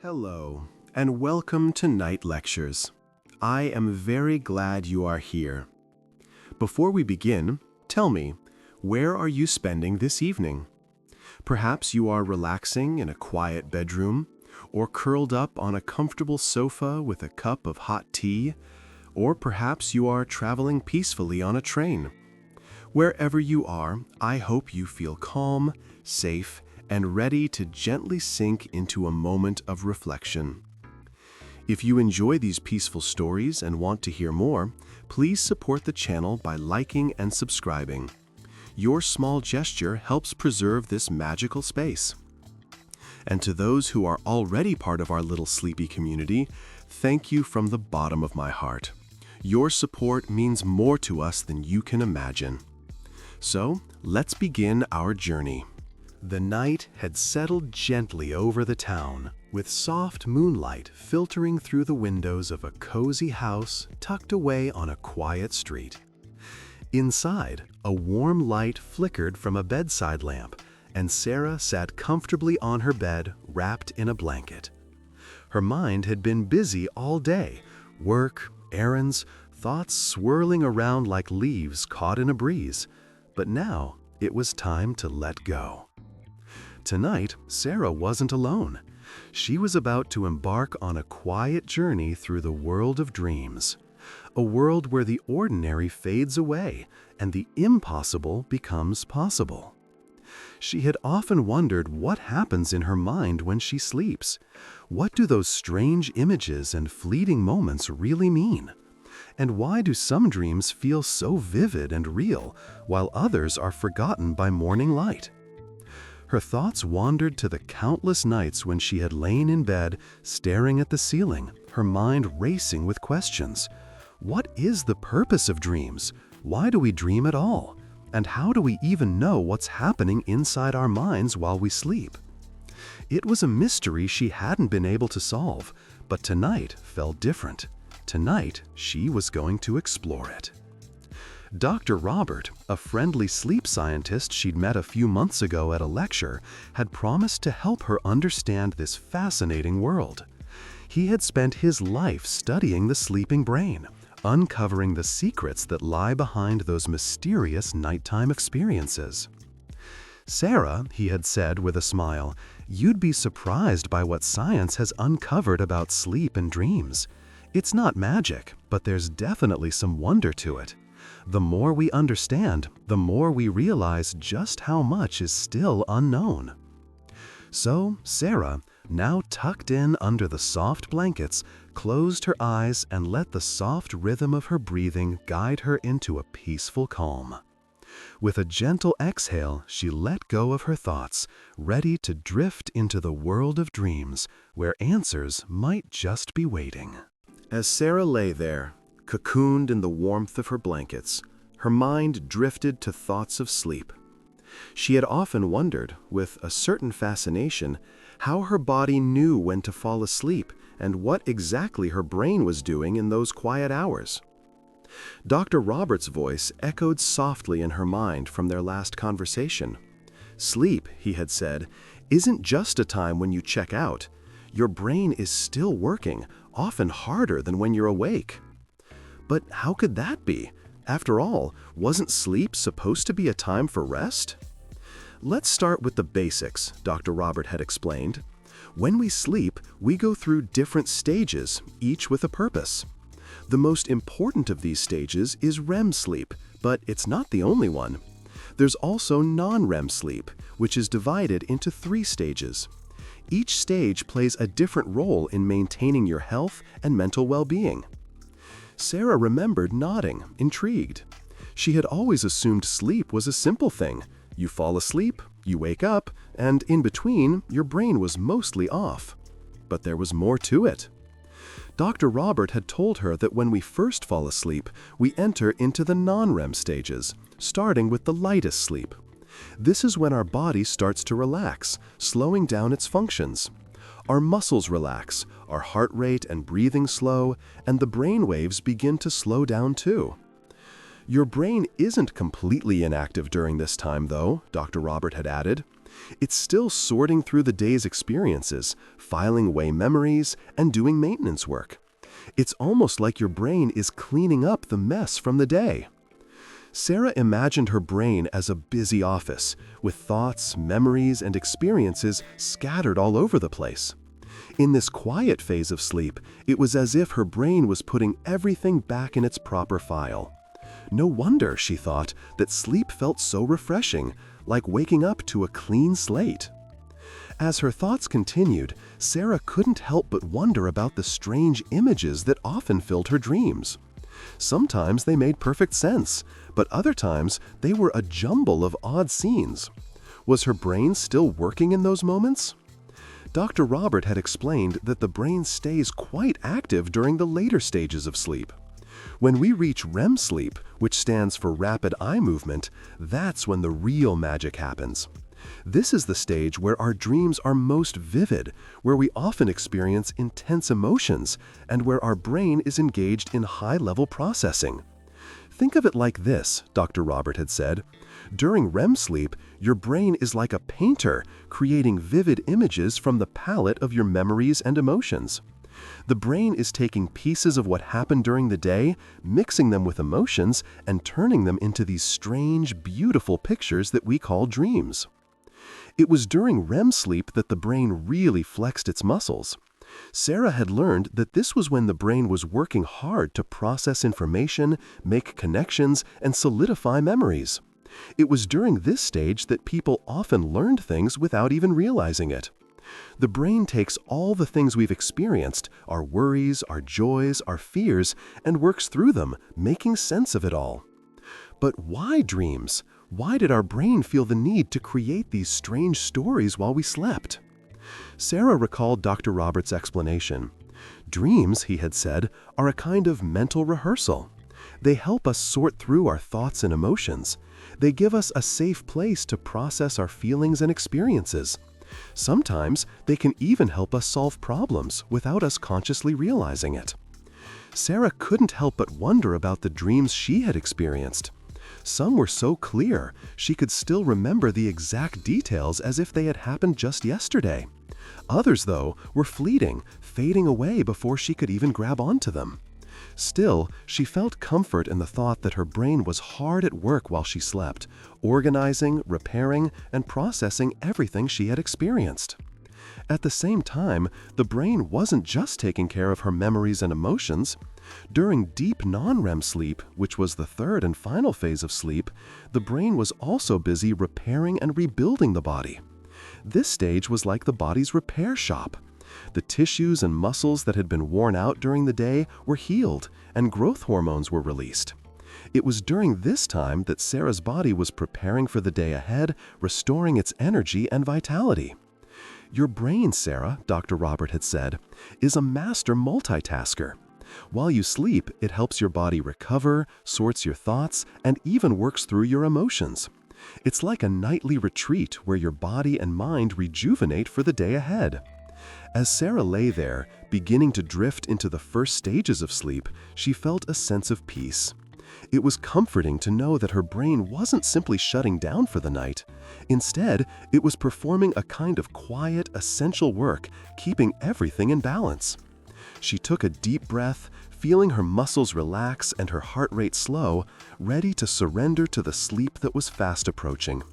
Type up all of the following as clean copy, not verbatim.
Hello, and welcome to Night Lectures. I am very glad you are here. Before we begin, tell me, where are you spending this evening? Perhaps you are relaxing in a quiet bedroom, or curled up on a comfortable sofa with a cup of hot tea, or perhaps you are traveling peacefully on a train. Wherever you are, I hope you feel calm, safe, and ready to gently sink into a moment of reflection. If you enjoy these peaceful stories and want to hear more, please support the channel by liking and subscribing. Your small gesture helps preserve this magical space. And to those who are already part of our little sleepy community, thank you from the bottom of my heart. Your support means more to us than you can imagine. So, let's begin our journey. The night had settled gently over the town, with soft moonlight filtering through the windows of a cozy house tucked away on a quiet street. Inside, a warm light flickered from a bedside lamp, and Sarah sat comfortably on her bed, wrapped in a blanket. Her mind had been busy all day, work, errands, thoughts swirling around like leaves caught in a breeze, but now it was time to let go. Tonight, Sarah wasn't alone. She was about to embark on a quiet journey through the world of dreams, a world where the ordinary fades away and the impossible becomes possible. She had often wondered what happens in her mind when she sleeps. What do those strange images and fleeting moments really mean? And why do some dreams feel so vivid and real, while others are forgotten by morning light? Her thoughts wandered to the countless nights when she had lain in bed, staring at the ceiling, her mind racing with questions. What is the purpose of dreams? Why do we dream at all? And how do we even know what's happening inside our minds while we sleep? It was a mystery she hadn't been able to solve, but tonight felt different. Tonight, she was going to explore it. Dr. Robert, a friendly sleep scientist she'd met a few months ago at a lecture, had promised to help her understand this fascinating world. He had spent his life studying the sleeping brain, uncovering the secrets that lie behind those mysterious nighttime experiences. Sarah, he had said with a smile, you'd be surprised by what science has uncovered about sleep and dreams. It's not magic, but there's definitely some wonder to it. The more we understand, the more we realize just how much is still unknown. So, Sarah, now tucked in under the soft blankets, closed her eyes and let the soft rhythm of her breathing guide her into a peaceful calm. With a gentle exhale, she let go of her thoughts, ready to drift into the world of dreams, where answers might just be waiting. As Sarah lay there, cocooned in the warmth of her blankets, her mind drifted to thoughts of sleep. She had often wondered, with a certain fascination, how her body knew when to fall asleep and what exactly her brain was doing in those quiet hours. Dr. Robert's voice echoed softly in her mind from their last conversation. Sleep, he had said, isn't just a time when you check out. Your brain is still working, often harder than when you're awake. But how could that be? After all, wasn't sleep supposed to be a time for rest? Let's start with the basics, Dr. Robert had explained. When we sleep, we go through different stages, each with a purpose. The most important of these stages is REM sleep, but it's not the only one. There's also non-REM sleep, which is divided into 3 stages. Each stage plays a different role in maintaining your health and mental well-being. Sarah remembered nodding, intrigued. She had always assumed sleep was a simple thing. You fall asleep, you wake up, and in between, your brain was mostly off. But there was more to it. Dr. Robert had told her that when we first fall asleep, we enter into the non-REM stages, starting with the lightest sleep. This is when our body starts to relax, slowing down its functions. Our muscles relax, our heart rate and breathing slow, and the brain waves begin to slow down too. Your brain isn't completely inactive during this time, though, Dr. Robert had added. It's still sorting through the day's experiences, filing away memories, and doing maintenance work. It's almost like your brain is cleaning up the mess from the day. Sarah imagined her brain as a busy office, with thoughts, memories, and experiences scattered all over the place. In this quiet phase of sleep, it was as if her brain was putting everything back in its proper file. No wonder, she thought, that sleep felt so refreshing, like waking up to a clean slate. As her thoughts continued, Sarah couldn't help but wonder about the strange images that often filled her dreams. Sometimes they made perfect sense, but other times they were a jumble of odd scenes. Was her brain still working in those moments? Dr. Robert had explained that the brain stays quite active during the later stages of sleep. When we reach REM sleep, which stands for rapid eye movement, that's when the real magic happens. This is the stage where our dreams are most vivid, where we often experience intense emotions, and where our brain is engaged in high-level processing. Think of it like this, Dr. Robert had said. During REM sleep, your brain is like a painter, creating vivid images from the palette of your memories and emotions. The brain is taking pieces of what happened during the day, mixing them with emotions, and turning them into these strange, beautiful pictures that we call dreams. It was during REM sleep that the brain really flexed its muscles. Sarah had learned that this was when the brain was working hard to process information, make connections, and solidify memories. It was during this stage that people often learned things without even realizing it. The brain takes all the things we've experienced, our worries, our joys, our fears, and works through them, making sense of it all. But why dreams? Why did our brain feel the need to create these strange stories while we slept? Sarah recalled Dr. Roberts' explanation. Dreams, he had said, are a kind of mental rehearsal. They help us sort through our thoughts and emotions. They give us a safe place to process our feelings and experiences. Sometimes they can even help us solve problems without us consciously realizing it. Sarah couldn't help but wonder about the dreams she had experienced. Some were so clear, she could still remember the exact details as if they had happened just yesterday. Others, though, were fleeting, fading away before she could even grab onto them. Still, she felt comfort in the thought that her brain was hard at work while she slept, organizing, repairing, and processing everything she had experienced. At the same time, the brain wasn't just taking care of her memories and emotions. During deep non-REM sleep, which was the third and final phase of sleep, the brain was also busy repairing and rebuilding the body. This stage was like the body's repair shop. The tissues and muscles that had been worn out during the day were healed, and growth hormones were released. It was during this time that Sarah's body was preparing for the day ahead, restoring its energy and vitality. Your brain, Sarah, Dr. Robert had said, is a master multitasker. While you sleep, it helps your body recover, sorts your thoughts, and even works through your emotions. It's like a nightly retreat where your body and mind rejuvenate for the day ahead. As Sarah lay there, beginning to drift into the first stages of sleep, she felt a sense of peace. It was comforting to know that her brain wasn't simply shutting down for the night. Instead, it was performing a kind of quiet, essential work, keeping everything in balance. She took a deep breath, feeling her muscles relax and her heart rate slow, ready to surrender to the sleep that was fast approaching.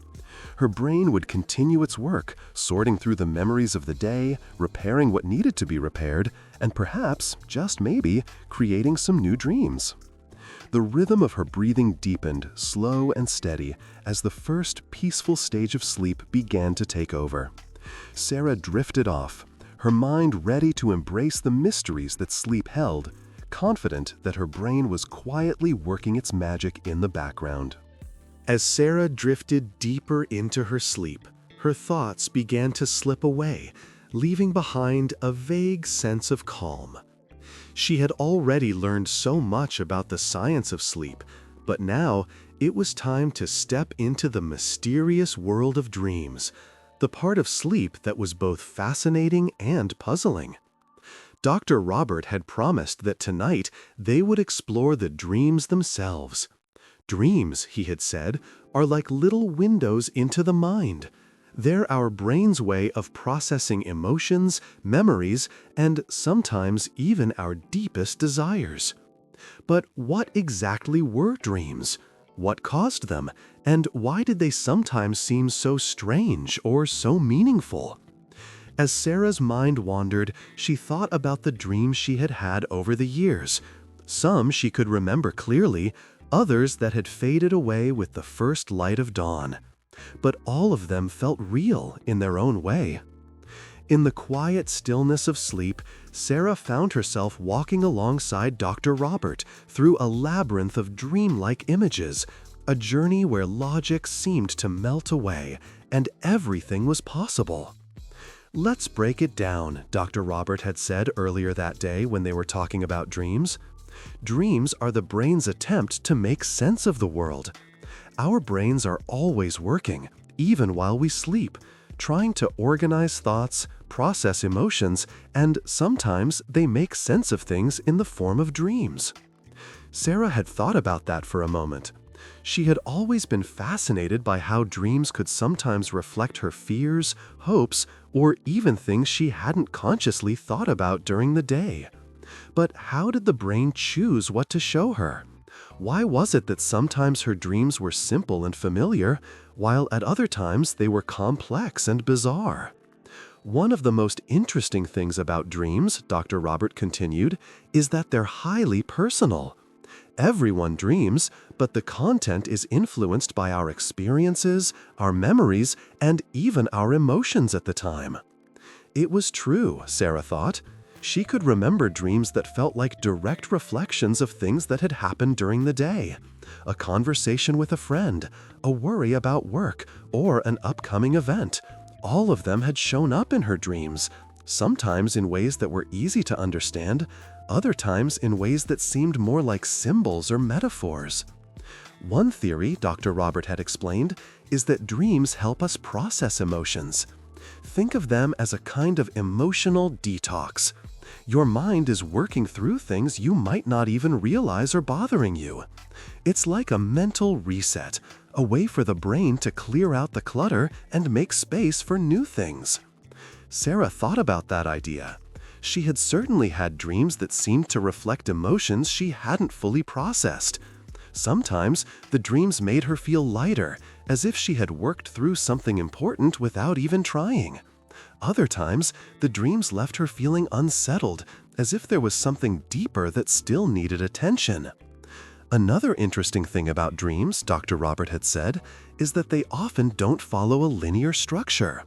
Her brain would continue its work, sorting through the memories of the day, repairing what needed to be repaired, and perhaps, just maybe, creating some new dreams. The rhythm of her breathing deepened, slow and steady, as the first peaceful stage of sleep began to take over. Sarah drifted off, her mind ready to embrace the mysteries that sleep held, confident that her brain was quietly working its magic in the background. As Sarah drifted deeper into her sleep, her thoughts began to slip away, leaving behind a vague sense of calm. She had already learned so much about the science of sleep, but now it was time to step into the mysterious world of dreams, the part of sleep that was both fascinating and puzzling. Dr. Robert had promised that tonight they would explore the dreams themselves. Dreams, he had said, are like little windows into the mind. They're our brain's way of processing emotions, memories, and sometimes even our deepest desires. But what exactly were dreams? What caused them? And why did they sometimes seem so strange or so meaningful? As Sarah's mind wandered, she thought about the dreams she had had over the years. Some she could remember clearly, others that had faded away with the first light of dawn. But all of them felt real in their own way. In the quiet stillness of sleep, Sarah found herself walking alongside Dr. Robert through a labyrinth of dreamlike images, a journey where logic seemed to melt away and everything was possible. "Let's break it down," Dr. Robert had said earlier that day when they were talking about dreams. Dreams are the brain's attempt to make sense of the world. Our brains are always working, even while we sleep, trying to organize thoughts, process emotions, and sometimes they make sense of things in the form of dreams. Sarah had thought about that for a moment. She had always been fascinated by how dreams could sometimes reflect her fears, hopes, or even things she hadn't consciously thought about during the day. But how did the brain choose what to show her? Why was it that sometimes her dreams were simple and familiar, while at other times they were complex and bizarre? One of the most interesting things about dreams, Dr. Robert continued, is that they're highly personal. Everyone dreams, but the content is influenced by our experiences, our memories, and even our emotions at the time. It was true, Sarah thought. She could remember dreams that felt like direct reflections of things that had happened during the day. A conversation with a friend, a worry about work, or an upcoming event. All of them had shown up in her dreams, sometimes in ways that were easy to understand, other times in ways that seemed more like symbols or metaphors. One theory, Dr. Robert had explained, is that dreams help us process emotions. Think of them as a kind of emotional detox. Your mind is working through things you might not even realize are bothering you. It's like a mental reset, a way for the brain to clear out the clutter and make space for new things. Sarah thought about that idea. She had certainly had dreams that seemed to reflect emotions she hadn't fully processed. Sometimes the dreams made her feel lighter, as if she had worked through something important without even trying. Other times, the dreams left her feeling unsettled, as if there was something deeper that still needed attention. Another interesting thing about dreams, Dr. Robert had said, is that they often don't follow a linear structure.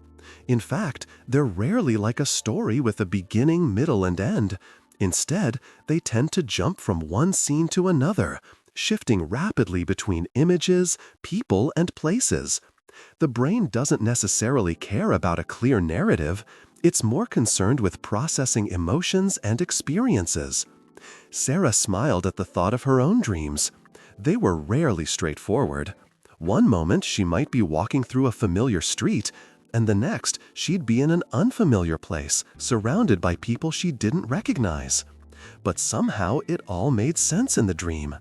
In fact, they're rarely like a story with a beginning, middle, and end. Instead, they tend to jump from one scene to another, shifting rapidly between images, people, and places. The brain doesn't necessarily care about a clear narrative. It's more concerned with processing emotions and experiences. Sarah smiled at the thought of her own dreams. They were rarely straightforward. One moment she might be walking through a familiar street, and the next she'd be in an unfamiliar place, surrounded by people she didn't recognize. But somehow it all made sense in the dream.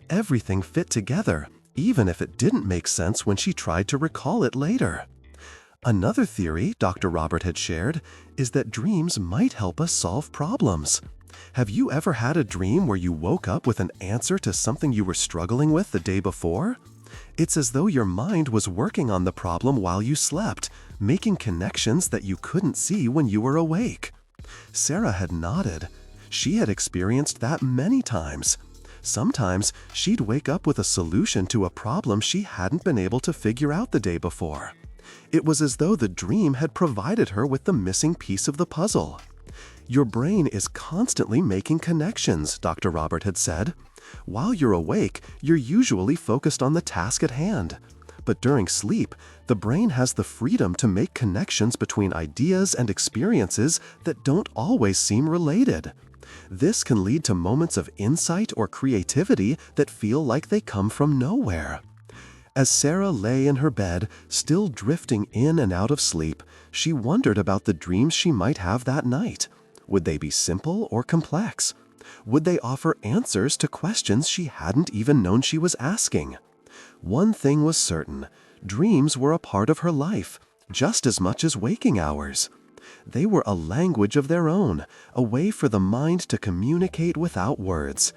Everything fit together, even if it didn't make sense when she tried to recall it later. Another theory Dr. Robert had shared is that dreams might help us solve problems. Have you ever had a dream where you woke up with an answer to something you were struggling with the day before? It's as though your mind was working on the problem while you slept, making connections that you couldn't see when you were awake. Sarah had nodded. She had experienced that many times. Sometimes she'd wake up with a solution to a problem she hadn't been able to figure out the day before. It was as though the dream had provided her with the missing piece of the puzzle. Your brain is constantly making connections, Dr. Robert had said. While you're awake, you're usually focused on the task at hand. But during sleep, the brain has the freedom to make connections between ideas and experiences that don't always seem related. This can lead to moments of insight or creativity that feel like they come from nowhere. As Sarah lay in her bed, still drifting in and out of sleep, she wondered about the dreams she might have that night. Would they be simple or complex? Would they offer answers to questions she hadn't even known she was asking? One thing was certain: dreams were a part of her life. just as much as waking hours. They were a language of their own, a way for the mind to communicate without words.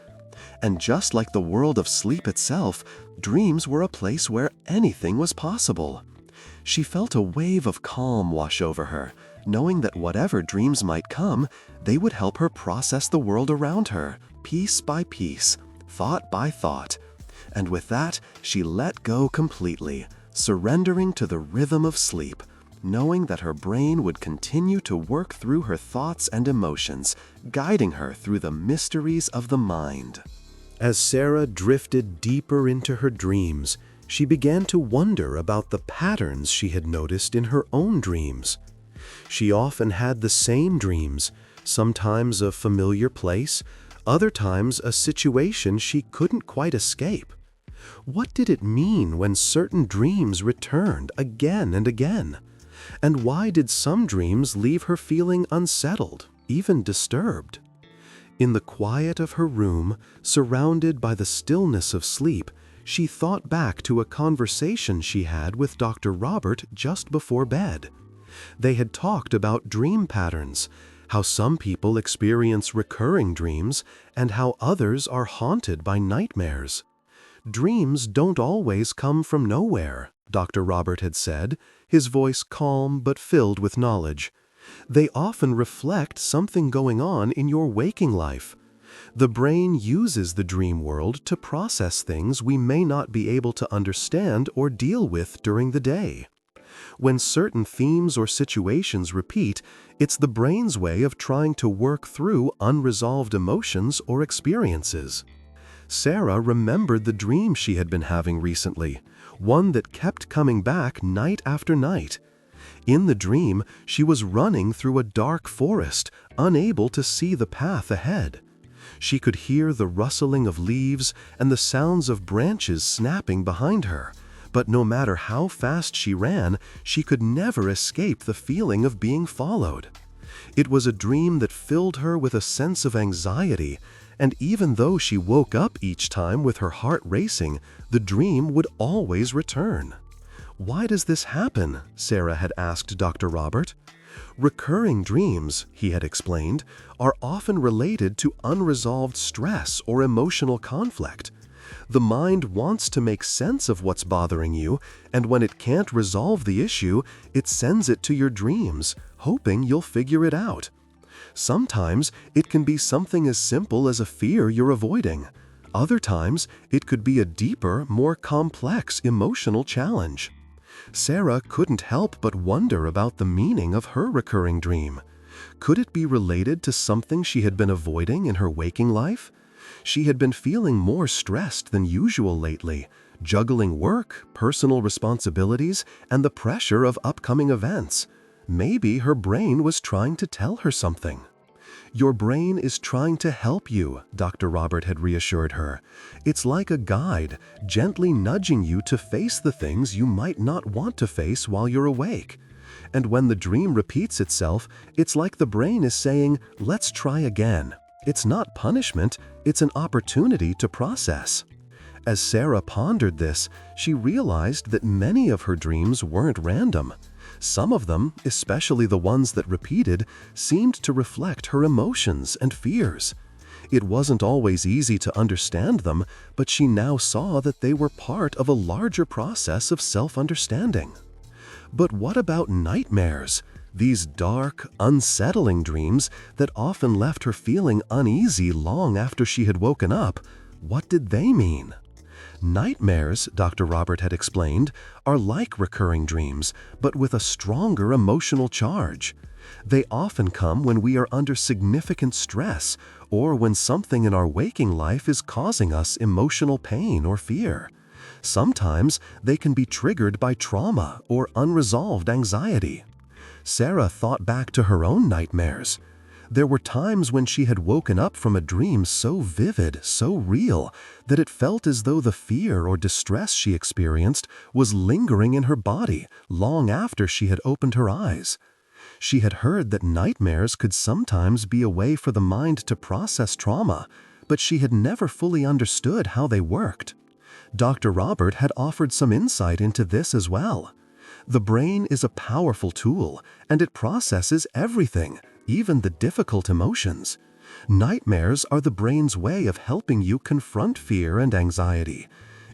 And just like the world of sleep itself, dreams were a place where anything was possible. She felt a wave of calm wash over her, knowing that whatever dreams might come, they would help her process the world around her, piece by piece, thought by thought. And with that, she let go completely, surrendering to the rhythm of sleep, knowing that her brain would continue to work through her thoughts and emotions, guiding her through the mysteries of the mind. As Sarah drifted deeper into her dreams, she began to wonder about the patterns she had noticed in her own dreams. She often had the same dreams, sometimes a familiar place, other times a situation she couldn't quite escape. What did it mean when certain dreams returned again and again? And why did some dreams leave her feeling unsettled, even disturbed? In the quiet of her room, surrounded by the stillness of sleep, she thought back to a conversation she had with Dr. Robert just before bed. They had talked about dream patterns, how some people experience recurring dreams, and how others are haunted by nightmares. Dreams don't always come from nowhere, Dr. Robert had said, his voice calm but filled with knowledge. They often reflect something going on in your waking life. The brain uses the dream world to process things we may not be able to understand or deal with during the day. When certain themes or situations repeat, it's the brain's way of trying to work through unresolved emotions or experiences. Sarah remembered the dream she had been having recently, one that kept coming back night after night. In the dream, she was running through a dark forest, unable to see the path ahead. She could hear the rustling of leaves and the sounds of branches snapping behind her, but no matter how fast she ran, she could never escape the feeling of being followed. It was a dream that filled her with a sense of anxiety, and even though she woke up each time with her heart racing, the dream would always return. "Why does this happen?" Sarah had asked Dr. Robert. "Recurring dreams," he had explained, "are often related to unresolved stress or emotional conflict. The mind wants to make sense of what's bothering you, and when it can't resolve the issue, it sends it to your dreams, hoping you'll figure it out. Sometimes it can be something as simple as a fear you're avoiding. Other times, it could be a deeper, more complex emotional challenge." Sarah couldn't help but wonder about the meaning of her recurring dream. Could it be related to something she had been avoiding in her waking life? She had been feeling more stressed than usual lately, juggling work, personal responsibilities, and the pressure of upcoming events. Maybe her brain was trying to tell her something. "Your brain is trying to help you," Dr. Robert had reassured her. "It's like a guide, gently nudging you to face the things you might not want to face while you're awake. And when the dream repeats itself, it's like the brain is saying, 'Let's try again.' It's not punishment, it's an opportunity to process." As Sarah pondered this, she realized that many of her dreams weren't random. Some of them, especially the ones that repeated, seemed to reflect her emotions and fears. It wasn't always easy to understand them, but she now saw that they were part of a larger process of self-understanding. But what about nightmares? These dark, unsettling dreams that often left her feeling uneasy long after she had woken up. What did they mean? Nightmares, Dr. Robert had explained, are like recurring dreams, but with a stronger emotional charge. They often come when we are under significant stress or when something in our waking life is causing us emotional pain or fear. Sometimes they can be triggered by trauma or unresolved anxiety. Sarah thought back to her own nightmares. There were times when she had woken up from a dream so vivid, so real, that it felt as though the fear or distress she experienced was lingering in her body long after she had opened her eyes. She had heard that nightmares could sometimes be a way for the mind to process trauma, but she had never fully understood how they worked. Dr. Robert had offered some insight into this as well. The brain is a powerful tool, and it processes everything, even the difficult emotions. Nightmares are the brain's way of helping you confront fear and anxiety.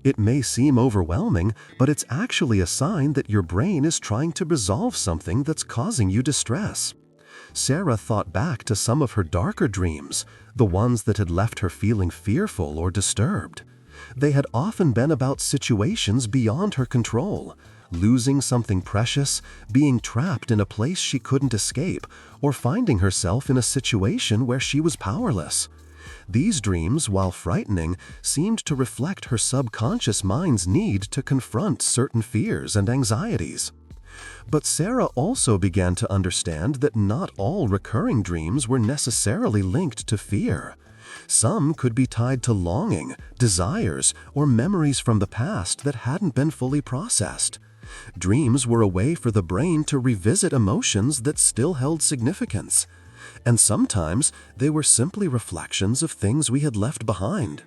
It may seem overwhelming, but it's actually a sign that your brain is trying to resolve something that's causing you distress. Sarah thought back to some of her darker dreams, the ones that had left her feeling fearful or disturbed. They had often been about situations beyond her control, losing something precious, being trapped in a place she couldn't escape, or finding herself in a situation where she was powerless. These dreams, while frightening, seemed to reflect her subconscious mind's need to confront certain fears and anxieties. But Sarah also began to understand that not all recurring dreams were necessarily linked to fear. Some could be tied to longing, desires, or memories from the past that hadn't been fully processed. Dreams were a way for the brain to revisit emotions that still held significance. And sometimes they were simply reflections of things we had left behind.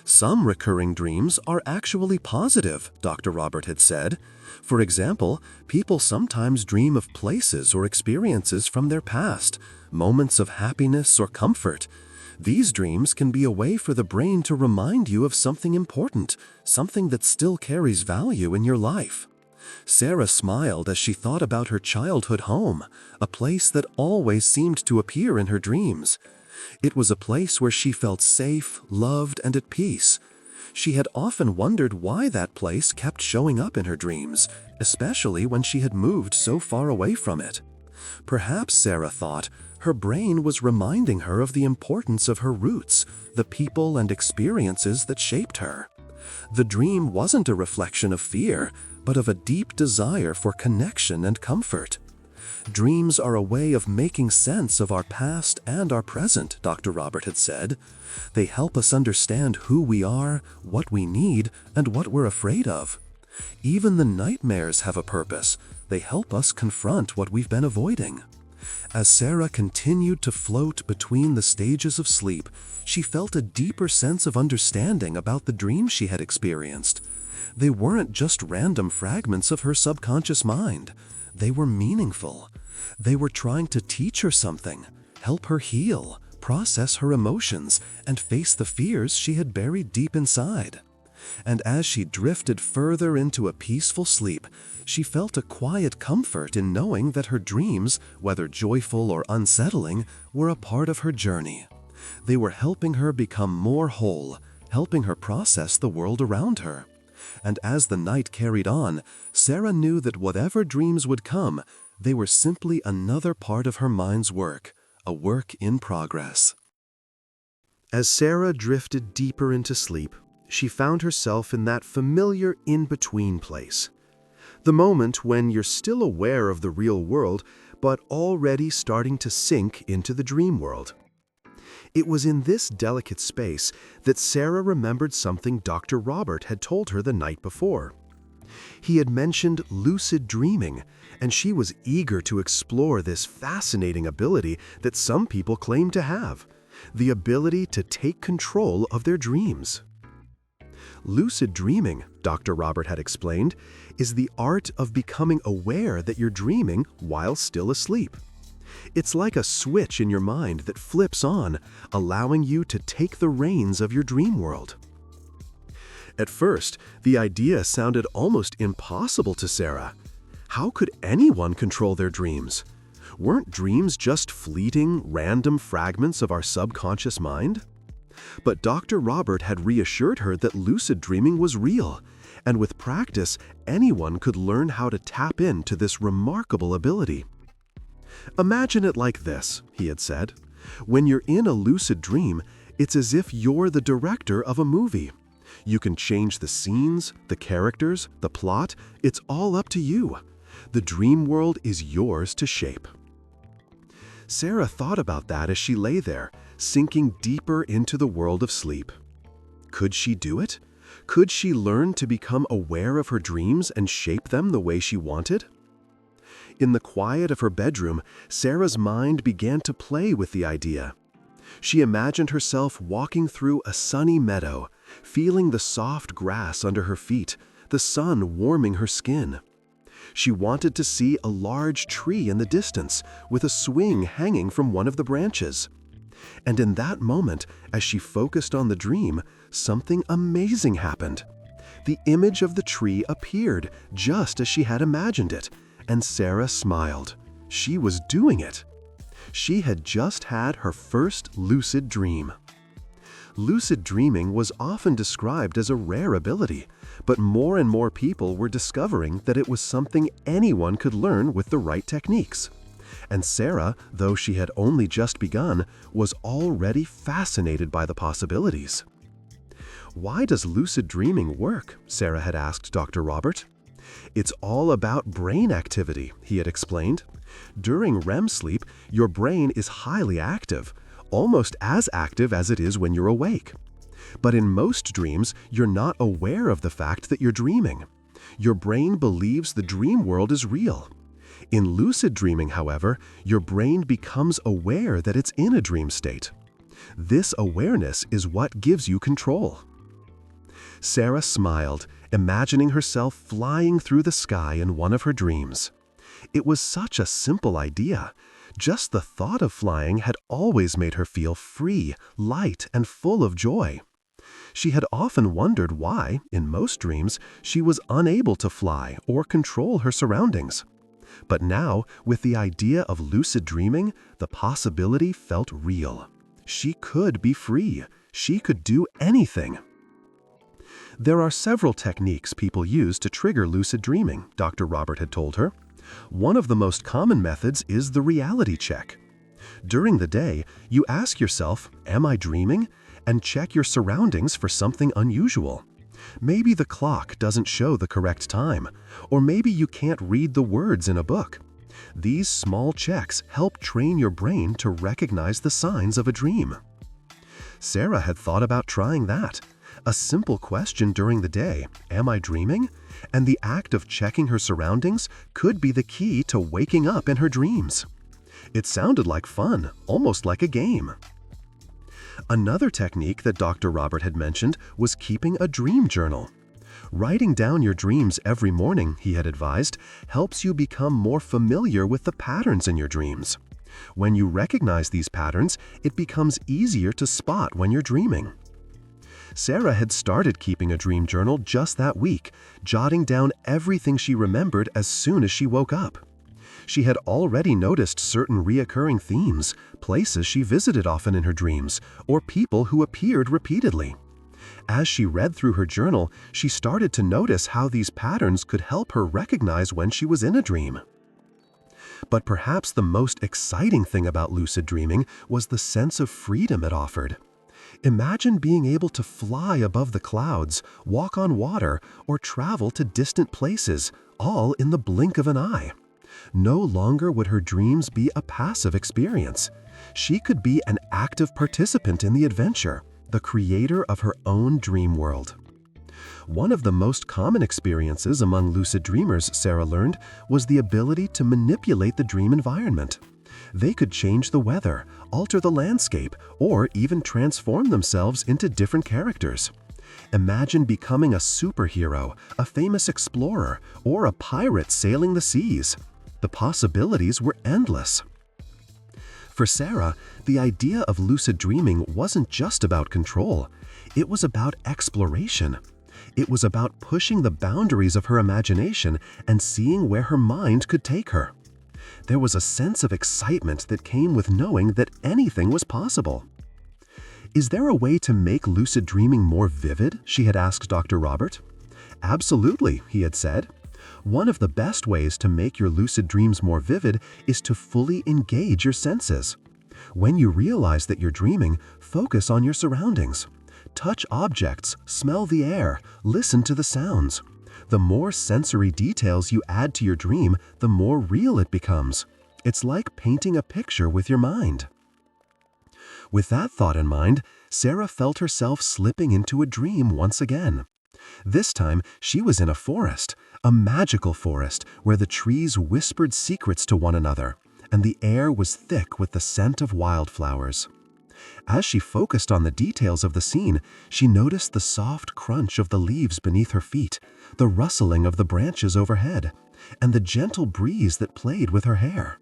Some recurring dreams are actually positive, Dr. Robert had said. For example, people sometimes dream of places or experiences from their past, moments of happiness or comfort. These dreams can be a way for the brain to remind you of something important, something that still carries value in your life. Sarah smiled as she thought about her childhood home, a place that always seemed to appear in her dreams. It was a place where she felt safe, loved, and at peace. She had often wondered why that place kept showing up in her dreams, especially when she had moved so far away from it. Perhaps, Sarah thought, her brain was reminding her of the importance of her roots, the people and experiences that shaped her. The dream wasn't a reflection of fear, but of a deep desire for connection and comfort. Dreams are a way of making sense of our past and our present, Dr. Robert had said. They help us understand who we are, what we need, and what we're afraid of. Even the nightmares have a purpose. They help us confront what we've been avoiding. As Sarah continued to float between the stages of sleep, she felt a deeper sense of understanding about the dreams she had experienced. They weren't just random fragments of her subconscious mind. They were meaningful. They were trying to teach her something, help her heal, process her emotions, and face the fears she had buried deep inside. And as she drifted further into a peaceful sleep, she felt a quiet comfort in knowing that her dreams, whether joyful or unsettling, were a part of her journey. They were helping her become more whole, helping her process the world around her. And as the night carried on, Sarah knew that whatever dreams would come, they were simply another part of her mind's work, a work in progress. As Sarah drifted deeper into sleep, she found herself in that familiar in-between place. The moment when you're still aware of the real world, but already starting to sink into the dream world. It was in this delicate space that Sarah remembered something Dr. Robert had told her the night before. He had mentioned lucid dreaming, and she was eager to explore this fascinating ability that some people claim to have, the ability to take control of their dreams. Lucid dreaming, Dr. Robert had explained, is the art of becoming aware that you're dreaming while still asleep. It's like a switch in your mind that flips on, allowing you to take the reins of your dream world. At first, the idea sounded almost impossible to Sarah. How could anyone control their dreams? Weren't dreams just fleeting, random fragments of our subconscious mind? But Dr. Robert had reassured her that lucid dreaming was real, and with practice, anyone could learn how to tap into this remarkable ability. Imagine it like this, he had said. When you're in a lucid dream, it's as if you're the director of a movie. You can change the scenes, the characters, the plot. It's all up to you. The dream world is yours to shape. Sarah thought about that as she lay there, sinking deeper into the world of sleep. Could she do it? Could she learn to become aware of her dreams and shape them the way she wanted? In the quiet of her bedroom, Sarah's mind began to play with the idea. She imagined herself walking through a sunny meadow, feeling the soft grass under her feet, the sun warming her skin. She wanted to see a large tree in the distance with a swing hanging from one of the branches. And in that moment, as she focused on the dream, something amazing happened. The image of the tree appeared just as she had imagined it, and Sarah smiled. She was doing it. She had just had her first lucid dream. Lucid dreaming was often described as a rare ability, but more and more people were discovering that it was something anyone could learn with the right techniques. And Sarah, though she had only just begun, was already fascinated by the possibilities. "Why does lucid dreaming work?" Sarah had asked Dr. Robert. "It's all about brain activity," he had explained. "During REM sleep, your brain is highly active, almost as active as it is when you're awake. But in most dreams, you're not aware of the fact that you're dreaming. Your brain believes the dream world is real. In lucid dreaming, however, your brain becomes aware that it's in a dream state. This awareness is what gives you control." Sarah smiled, imagining herself flying through the sky in one of her dreams. It was such a simple idea. Just the thought of flying had always made her feel free, light, and full of joy. She had often wondered why, in most dreams, she was unable to fly or control her surroundings. But now, with the idea of lucid dreaming, the possibility felt real. She could be free. She could do anything. There are several techniques people use to trigger lucid dreaming, Dr. Robert had told her. One of the most common methods is the reality check. During the day, you ask yourself, "Am I dreaming?" and check your surroundings for something unusual. Maybe the clock doesn't show the correct time, or maybe you can't read the words in a book. These small checks help train your brain to recognize the signs of a dream. Sarah had thought about trying that. A simple question during the day, "Am I dreaming?" and the act of checking her surroundings could be the key to waking up in her dreams. It sounded like fun, almost like a game. Another technique that Dr. Robert had mentioned was keeping a dream journal. Writing down your dreams every morning, he had advised, helps you become more familiar with the patterns in your dreams. When you recognize these patterns, it becomes easier to spot when you're dreaming. Sarah had started keeping a dream journal just that week, jotting down everything she remembered as soon as she woke up. She had already noticed certain reoccurring themes, places she visited often in her dreams, or people who appeared repeatedly. As she read through her journal, she started to notice how these patterns could help her recognize when she was in a dream. But perhaps the most exciting thing about lucid dreaming was the sense of freedom it offered. Imagine being able to fly above the clouds, walk on water, or travel to distant places, all in the blink of an eye. No longer would her dreams be a passive experience. She could be an active participant in the adventure, the creator of her own dream world. One of the most common experiences among lucid dreamers, Sarah learned, was the ability to manipulate the dream environment. They could change the weather, alter the landscape, or even transform themselves into different characters. Imagine becoming a superhero, a famous explorer, or a pirate sailing the seas. The possibilities were endless. For Sarah, the idea of lucid dreaming wasn't just about control. It was about exploration. It was about pushing the boundaries of her imagination and seeing where her mind could take her. There was a sense of excitement that came with knowing that anything was possible. "Is there a way to make lucid dreaming more vivid?" she had asked Dr. Robert. "Absolutely," he had said. "One of the best ways to make your lucid dreams more vivid is to fully engage your senses. When you realize that you're dreaming, focus on your surroundings. Touch objects, smell the air, listen to the sounds. The more sensory details you add to your dream, the more real it becomes. It's like painting a picture with your mind." With that thought in mind, Sarah felt herself slipping into a dream once again. This time, she was in a forest, a magical forest where the trees whispered secrets to one another, and the air was thick with the scent of wildflowers. As she focused on the details of the scene, she noticed the soft crunch of the leaves beneath her feet, the rustling of the branches overhead, and the gentle breeze that played with her hair.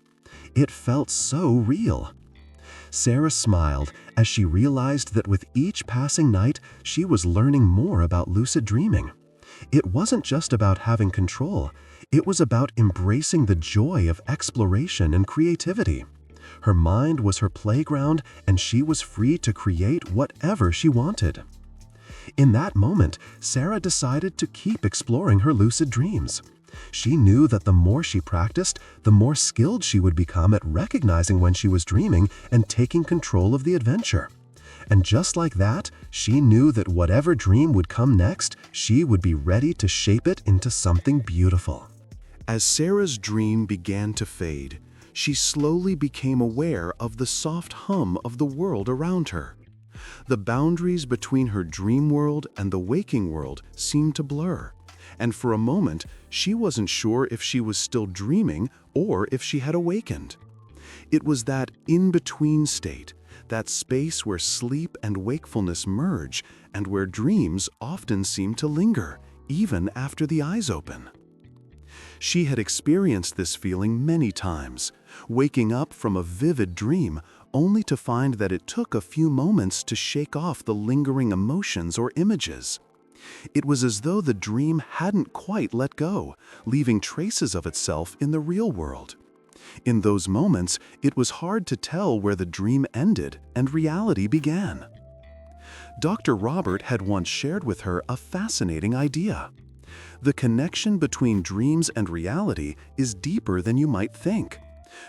It felt so real. Sarah smiled as she realized that with each passing night, she was learning more about lucid dreaming. It wasn't just about having control, it was about embracing the joy of exploration and creativity. Her mind was her playground, and she was free to create whatever she wanted. In that moment, Sarah decided to keep exploring her lucid dreams. She knew that the more she practiced, the more skilled she would become at recognizing when she was dreaming and taking control of the adventure. And just like that, she knew that whatever dream would come next, she would be ready to shape it into something beautiful. As Sarah's dream began to fade, she slowly became aware of the soft hum of the world around her. The boundaries between her dream world and the waking world seemed to blur, and for a moment, she wasn't sure if she was still dreaming or if she had awakened. It was that in-between state, that space where sleep and wakefulness merge and where dreams often seem to linger, even after the eyes open. She had experienced this feeling many times, waking up from a vivid dream only to find that it took a few moments to shake off the lingering emotions or images. It was as though the dream hadn't quite let go, leaving traces of itself in the real world. In those moments, it was hard to tell where the dream ended and reality began. Dr. Robert had once shared with her a fascinating idea. The connection between dreams and reality is deeper than you might think.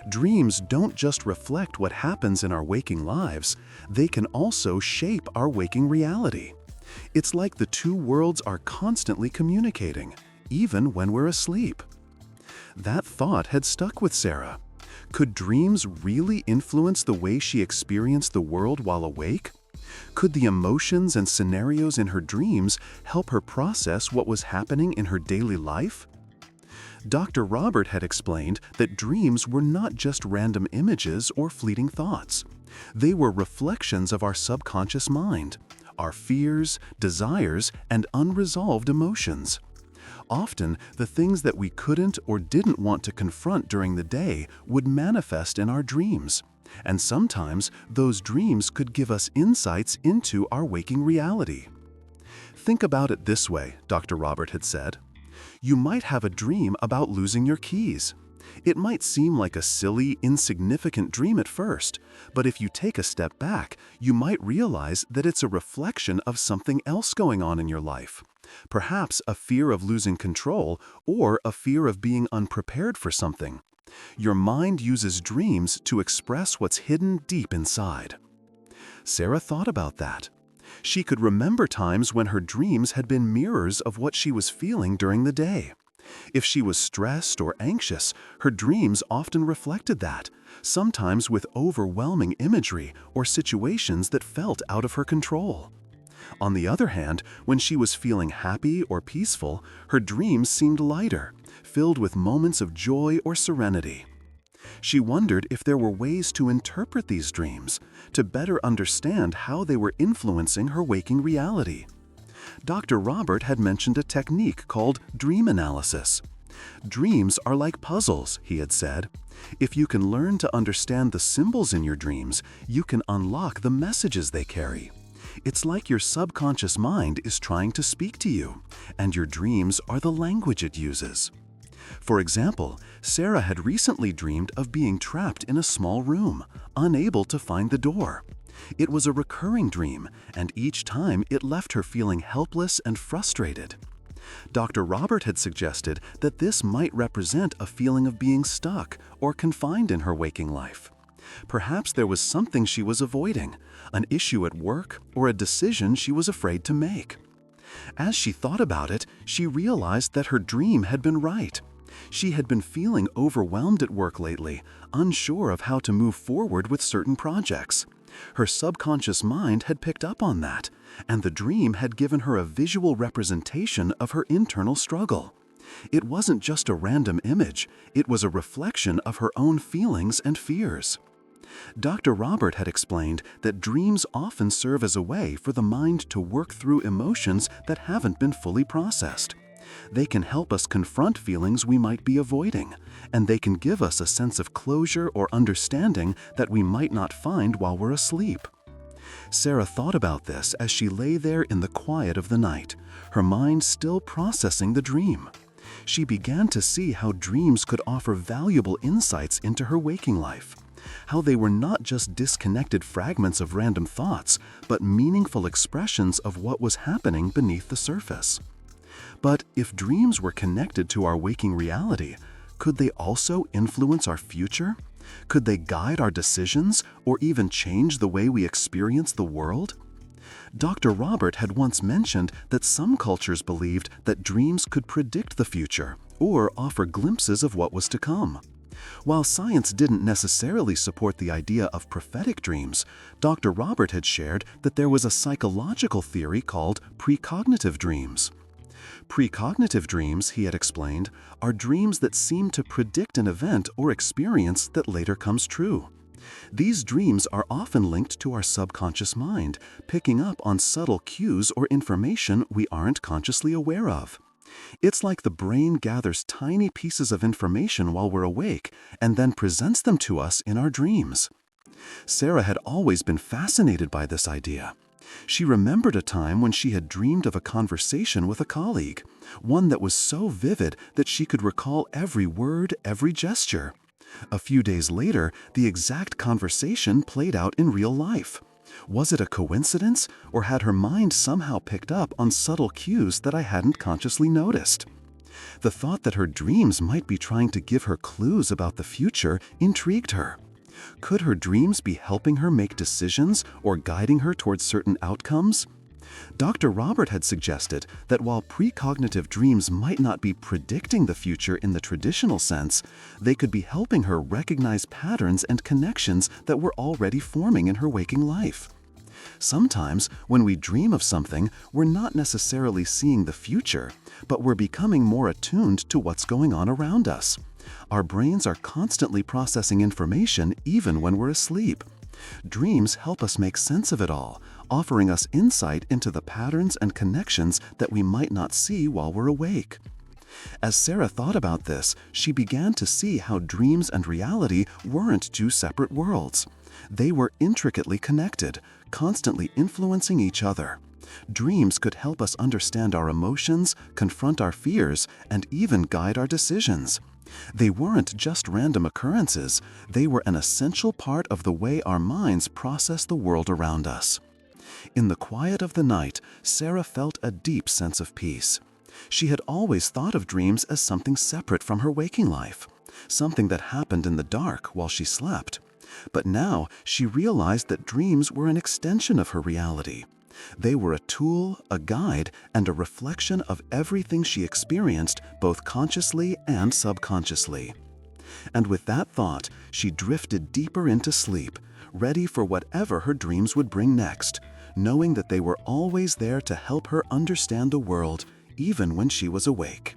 Dreams don't just reflect what happens in our waking lives, they can also shape our waking reality. It's like the two worlds are constantly communicating, even when we're asleep. That thought had stuck with Sarah. Could dreams really influence the way she experienced the world while awake? Could the emotions and scenarios in her dreams help her process what was happening in her daily life? Dr. Robert had explained that dreams were not just random images or fleeting thoughts. They were reflections of our subconscious mind, our fears, desires, and unresolved emotions. Often, the things that we couldn't or didn't want to confront during the day would manifest in our dreams. And sometimes, those dreams could give us insights into our waking reality. Think about it this way, Dr. Robert had said. You might have a dream about losing your keys. It might seem like a silly, insignificant dream at first, but if you take a step back, you might realize that it's a reflection of something else going on in your life. Perhaps a fear of losing control or a fear of being unprepared for something. Your mind uses dreams to express what's hidden deep inside. Sarah thought about that. She could remember times when her dreams had been mirrors of what she was feeling during the day. If she was stressed or anxious, her dreams often reflected that, sometimes with overwhelming imagery or situations that felt out of her control. On the other hand, when she was feeling happy or peaceful, her dreams seemed lighter, filled with moments of joy or serenity. She wondered if there were ways to interpret these dreams, to better understand how they were influencing her waking reality. Dr. Robert had mentioned a technique called dream analysis. Dreams are like puzzles, he had said. If you can learn to understand the symbols in your dreams, you can unlock the messages they carry. It's like your subconscious mind is trying to speak to you, and your dreams are the language it uses. For example, Sarah had recently dreamed of being trapped in a small room, unable to find the door. It was a recurring dream, and each time it left her feeling helpless and frustrated. Dr. Robert had suggested that this might represent a feeling of being stuck or confined in her waking life. Perhaps there was something she was avoiding, an issue at work or a decision she was afraid to make. As she thought about it, she realized that her dream had been right. She had been feeling overwhelmed at work lately, unsure of how to move forward with certain projects. Her subconscious mind had picked up on that, and the dream had given her a visual representation of her internal struggle. It wasn't just a random image, it was a reflection of her own feelings and fears. Dr. Robert had explained that dreams often serve as a way for the mind to work through emotions that haven't been fully processed. They can help us confront feelings we might be avoiding, and they can give us a sense of closure or understanding that we might not find while we're asleep. Sarah thought about this as she lay there in the quiet of the night, her mind still processing the dream. She began to see how dreams could offer valuable insights into her waking life, how they were not just disconnected fragments of random thoughts, but meaningful expressions of what was happening beneath the surface. But if dreams were connected to our waking reality, could they also influence our future? Could they guide our decisions or even change the way we experience the world? Dr. Robert had once mentioned that some cultures believed that dreams could predict the future or offer glimpses of what was to come. While science didn't necessarily support the idea of prophetic dreams, Dr. Robert had shared that there was a psychological theory called precognitive dreams. Precognitive dreams, he had explained, are dreams that seem to predict an event or experience that later comes true. These dreams are often linked to our subconscious mind, picking up on subtle cues or information we aren't consciously aware of. It's like the brain gathers tiny pieces of information while we're awake and then presents them to us in our dreams. Sarah had always been fascinated by this idea. She remembered a time when she had dreamed of a conversation with a colleague, one that was so vivid that she could recall every word, every gesture. A few days later, the exact conversation played out in real life. Was it a coincidence, or had her mind somehow picked up on subtle cues that I hadn't consciously noticed? The thought that her dreams might be trying to give her clues about the future intrigued her. Could her dreams be helping her make decisions or guiding her towards certain outcomes? Dr. Robert had suggested that while precognitive dreams might not be predicting the future in the traditional sense, they could be helping her recognize patterns and connections that were already forming in her waking life. Sometimes, when we dream of something, we're not necessarily seeing the future, but we're becoming more attuned to what's going on around us. Our brains are constantly processing information even when we're asleep. Dreams help us make sense of it all, offering us insight into the patterns and connections that we might not see while we're awake. As Sarah thought about this, she began to see how dreams and reality weren't two separate worlds. They were intricately connected, constantly influencing each other. Dreams could help us understand our emotions, confront our fears, and even guide our decisions. They weren't just random occurrences, they were an essential part of the way our minds process the world around us. In the quiet of the night, Sarah felt a deep sense of peace. She had always thought of dreams as something separate from her waking life, something that happened in the dark while she slept. But now she realized that dreams were an extension of her reality. They were a tool, a guide, and a reflection of everything she experienced, both consciously and subconsciously. And with that thought, she drifted deeper into sleep, ready for whatever her dreams would bring next, knowing that they were always there to help her understand the world, even when she was awake.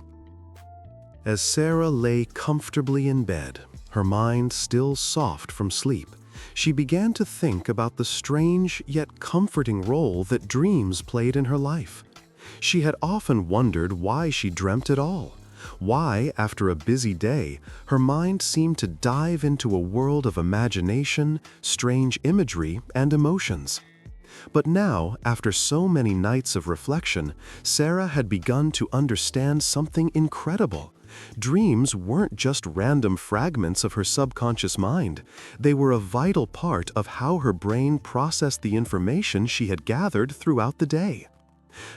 As Sarah lay comfortably in bed, her mind still soft from sleep, she began to think about the strange yet comforting role that dreams played in her life. She had often wondered why she dreamt at all, why, after a busy day, her mind seemed to dive into a world of imagination, strange imagery, and emotions. But now, after so many nights of reflection, Sarah had begun to understand something incredible. Dreams weren't just random fragments of her subconscious mind. They were a vital part of how her brain processed the information she had gathered throughout the day.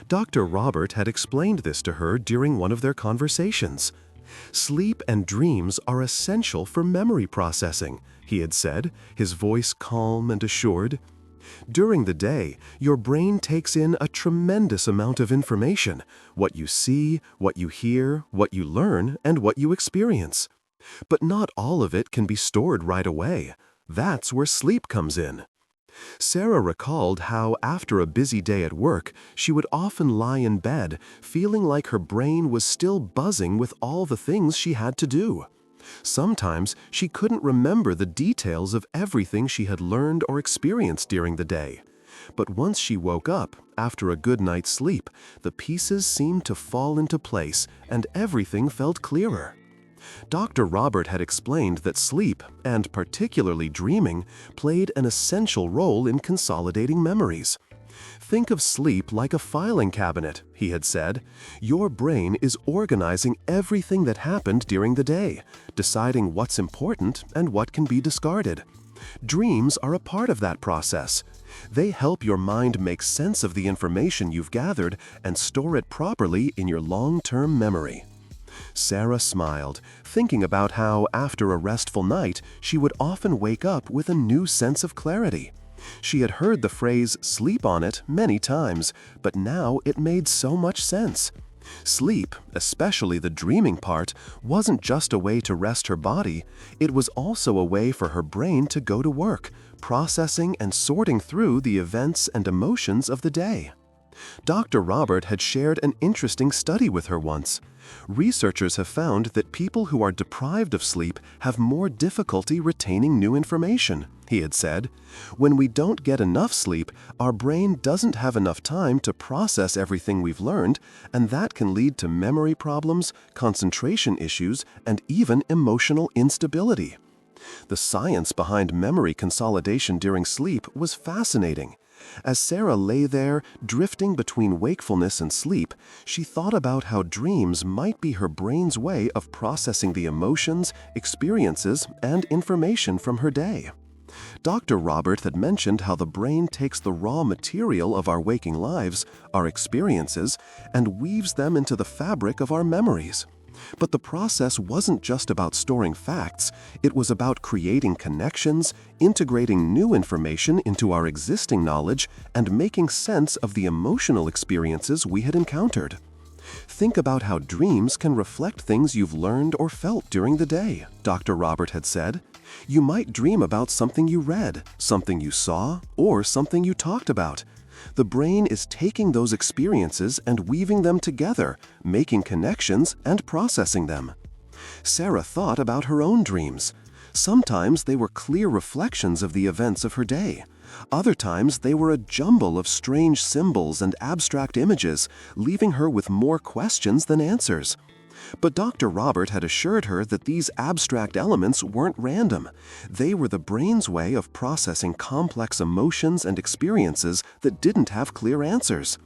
Dr. Robert had explained this to her during one of their conversations. Sleep and dreams are essential for memory processing, he had said, his voice calm and assured. During the day, your brain takes in a tremendous amount of information, what you see, what you hear, what you learn, and what you experience. But not all of it can be stored right away. That's where sleep comes in. Sarah recalled how, after a busy day at work, she would often lie in bed, feeling like her brain was still buzzing with all the things she had to do. Sometimes she couldn't remember the details of everything she had learned or experienced during the day. But once she woke up, after a good night's sleep, the pieces seemed to fall into place and everything felt clearer. Dr. Robert had explained that sleep, and particularly dreaming, played an essential role in consolidating memories. Think of sleep like a filing cabinet, he had said. Your brain is organizing everything that happened during the day, deciding what's important and what can be discarded. Dreams are a part of that process. They help your mind make sense of the information you've gathered and store it properly in your long-term memory. Sarah smiled, thinking about how, after a restful night, she would often wake up with a new sense of clarity. She had heard the phrase "sleep on it" many times, but now it made so much sense. Sleep, especially the dreaming part, wasn't just a way to rest her body, it was also a way for her brain to go to work, processing and sorting through the events and emotions of the day. Dr. Robert had shared an interesting study with her once. Researchers have found that people who are deprived of sleep have more difficulty retaining new information, he had said. When we don't get enough sleep, our brain doesn't have enough time to process everything we've learned, and that can lead to memory problems, concentration issues, and even emotional instability. The science behind memory consolidation during sleep was fascinating. As Sarah lay there, drifting between wakefulness and sleep, she thought about how dreams might be her brain's way of processing the emotions, experiences, and information from her day. Dr. Robert had mentioned how the brain takes the raw material of our waking lives, our experiences, and weaves them into the fabric of our memories. But the process wasn't just about storing facts, it was about creating connections, integrating new information into our existing knowledge, and making sense of the emotional experiences we had encountered. Think about how dreams can reflect things you've learned or felt during the day, Dr. Robert had said. You might dream about something you read, something you saw, or something you talked about. The brain is taking those experiences and weaving them together, making connections and processing them. Sarah thought about her own dreams. Sometimes they were clear reflections of the events of her day. Other times they were a jumble of strange symbols and abstract images, leaving her with more questions than answers. But Dr. Robert had assured her that these abstract elements weren't random. They were the brain's way of processing complex emotions and experiences that didn't have clear answers.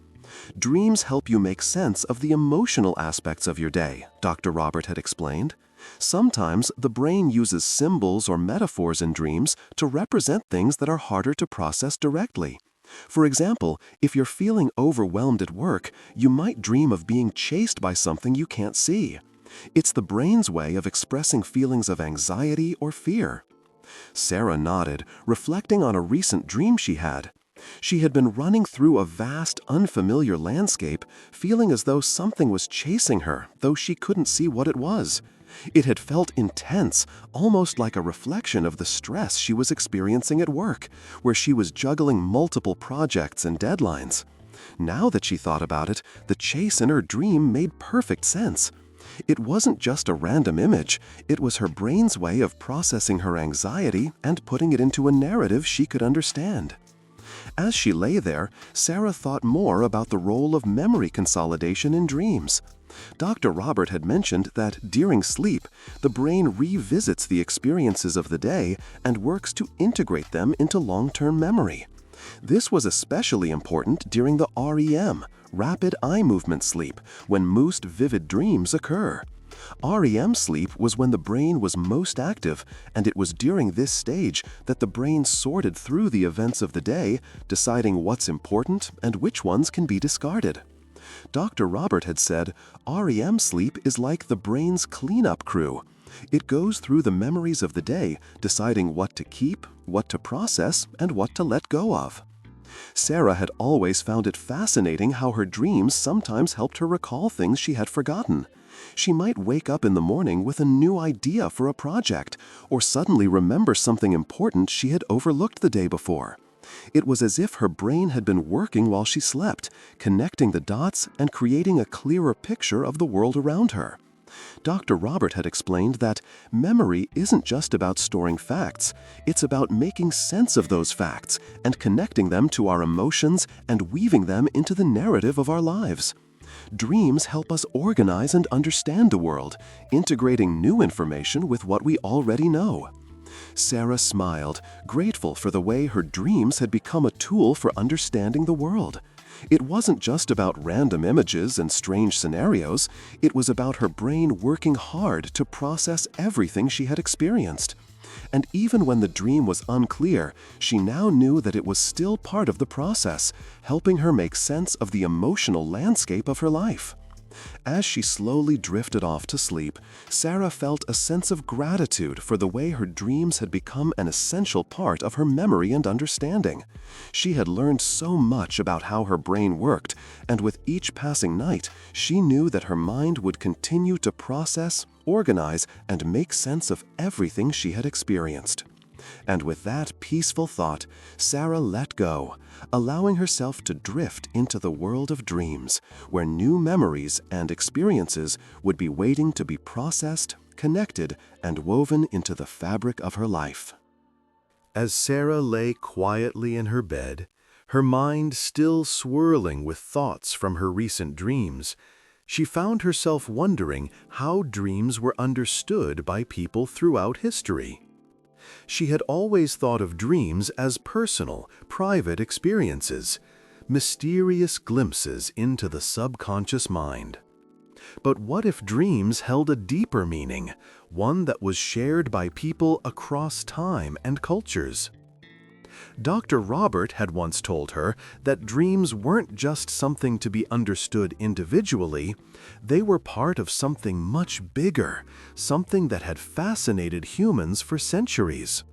Dreams help you make sense of the emotional aspects of your day, Dr. Robert had explained. Sometimes the brain uses symbols or metaphors in dreams to represent things that are harder to process directly. For example, if you're feeling overwhelmed at work, you might dream of being chased by something you can't see. It's the brain's way of expressing feelings of anxiety or fear. Sarah nodded, reflecting on a recent dream she had. She had been running through a vast, unfamiliar landscape, feeling as though something was chasing her, though she couldn't see what it was. It had felt intense, almost like a reflection of the stress she was experiencing at work, where she was juggling multiple projects and deadlines. Now that she thought about it, the chase in her dream made perfect sense. It wasn't just a random image, it was her brain's way of processing her anxiety and putting it into a narrative she could understand. As she lay there, Sarah thought more about the role of memory consolidation in dreams. Dr. Robert had mentioned that during sleep, the brain revisits the experiences of the day and works to integrate them into long-term memory. This was especially important during the REM, rapid eye movement sleep, when most vivid dreams occur. REM sleep was when the brain was most active, and it was during this stage that the brain sorted through the events of the day, deciding what's important and which ones can be discarded. Dr. Robert had said, REM sleep is like the brain's cleanup crew. It goes through the memories of the day, deciding what to keep, what to process, and what to let go of. Sarah had always found it fascinating how her dreams sometimes helped her recall things she had forgotten. She might wake up in the morning with a new idea for a project, or suddenly remember something important she had overlooked the day before. It was as if her brain had been working while she slept, connecting the dots and creating a clearer picture of the world around her. Dr. Robert had explained that memory isn't just about storing facts, it's about making sense of those facts and connecting them to our emotions and weaving them into the narrative of our lives. Dreams help us organize and understand the world, integrating new information with what we already know. Sarah smiled, grateful for the way her dreams had become a tool for understanding the world. It wasn't just about random images and strange scenarios, it was about her brain working hard to process everything she had experienced. And even when the dream was unclear, she now knew that it was still part of the process, helping her make sense of the emotional landscape of her life. As she slowly drifted off to sleep, Sarah felt a sense of gratitude for the way her dreams had become an essential part of her memory and understanding. She had learned so much about how her brain worked, and with each passing night, she knew that her mind would continue to process, organize, and make sense of everything she had experienced. And with that peaceful thought, Sarah let go, allowing herself to drift into the world of dreams, where new memories and experiences would be waiting to be processed, connected, and woven into the fabric of her life. As Sarah lay quietly in her bed, her mind still swirling with thoughts from her recent dreams, she found herself wondering how dreams were understood by people throughout history. She had always thought of dreams as personal, private experiences, mysterious glimpses into the subconscious mind. But what if dreams held a deeper meaning, one that was shared by people across time and cultures? Dr. Robert had once told her that dreams weren't just something to be understood individually, they were part of something much bigger, something that had fascinated humans for centuries.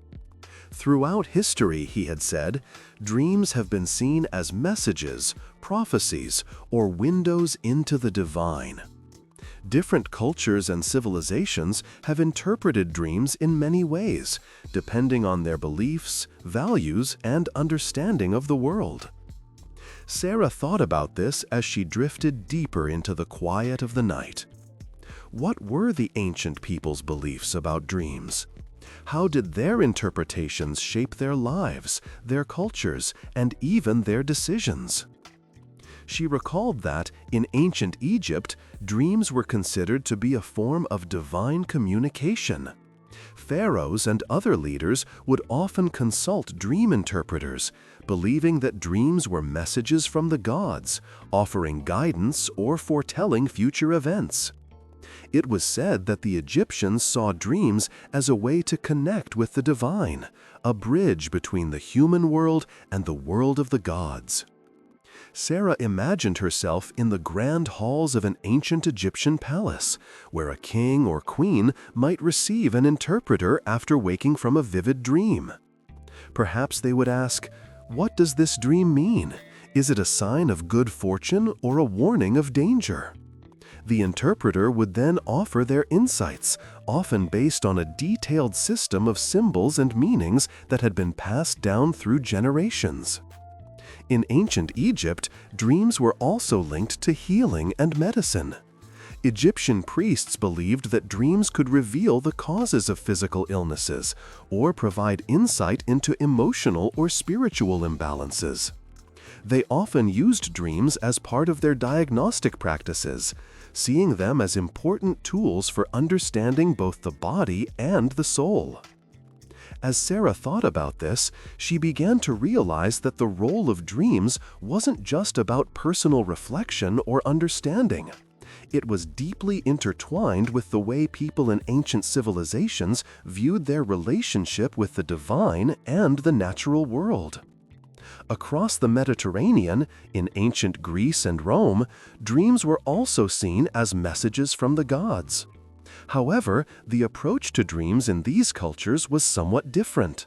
Throughout history, he had said, dreams have been seen as messages, prophecies, or windows into the divine. Different cultures and civilizations have interpreted dreams in many ways, depending on their beliefs, values, and understanding of the world. Sarah thought about this as she drifted deeper into the quiet of the night. What were the ancient people's beliefs about dreams? How did their interpretations shape their lives, their cultures, and even their decisions? She recalled that, in ancient Egypt, dreams were considered to be a form of divine communication. Pharaohs and other leaders would often consult dream interpreters, believing that dreams were messages from the gods, offering guidance or foretelling future events. It was said that the Egyptians saw dreams as a way to connect with the divine, a bridge between the human world and the world of the gods. Sarah imagined herself in the grand halls of an ancient Egyptian palace, where a king or queen might receive an interpreter after waking from a vivid dream. Perhaps they would ask, "What does this dream mean? Is it a sign of good fortune or a warning of danger?" The interpreter would then offer their insights, often based on a detailed system of symbols and meanings that had been passed down through generations. In ancient Egypt, dreams were also linked to healing and medicine. Egyptian priests believed that dreams could reveal the causes of physical illnesses or provide insight into emotional or spiritual imbalances. They often used dreams as part of their diagnostic practices, seeing them as important tools for understanding both the body and the soul. As Sarah thought about this, she began to realize that the role of dreams wasn't just about personal reflection or understanding. It was deeply intertwined with the way people in ancient civilizations viewed their relationship with the divine and the natural world. Across the Mediterranean, in ancient Greece and Rome, dreams were also seen as messages from the gods. However, the approach to dreams in these cultures was somewhat different.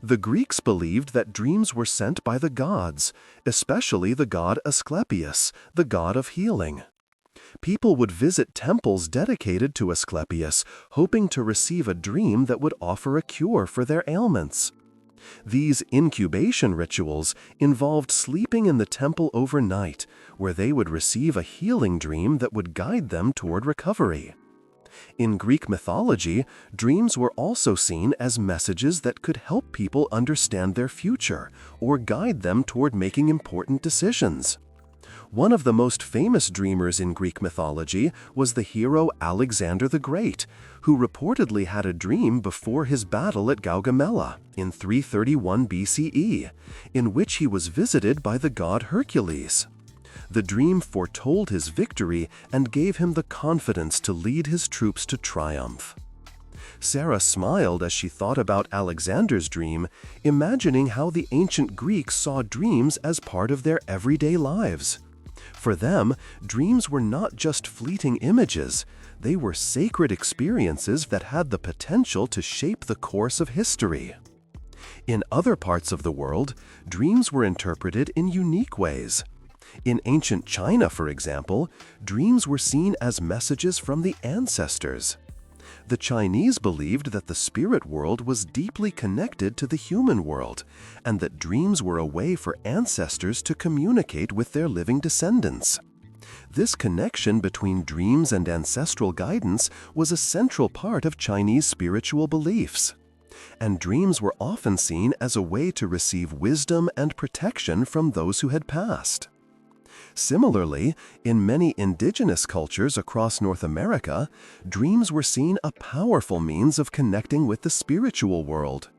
The Greeks believed that dreams were sent by the gods, especially the god Asclepius, the god of healing. People would visit temples dedicated to Asclepius, hoping to receive a dream that would offer a cure for their ailments. These incubation rituals involved sleeping in the temple overnight, where they would receive a healing dream that would guide them toward recovery. In Greek mythology, dreams were also seen as messages that could help people understand their future or guide them toward making important decisions. One of the most famous dreamers in Greek mythology was the hero Alexander the Great, who reportedly had a dream before his battle at Gaugamela in 331 BCE, in which he was visited by the god Hercules. The dream foretold his victory and gave him the confidence to lead his troops to triumph. Sarah smiled as she thought about Alexander's dream, imagining how the ancient Greeks saw dreams as part of their everyday lives. For them, dreams were not just fleeting images, they were sacred experiences that had the potential to shape the course of history. In other parts of the world, dreams were interpreted in unique ways. In ancient China, for example, dreams were seen as messages from the ancestors. The Chinese believed that the spirit world was deeply connected to the human world, and that dreams were a way for ancestors to communicate with their living descendants. This connection between dreams and ancestral guidance was a central part of Chinese spiritual beliefs. And dreams were often seen as a way to receive wisdom and protection from those who had passed. Similarly, in many indigenous cultures across North America, dreams were seen a powerful means of connecting with the spiritual world.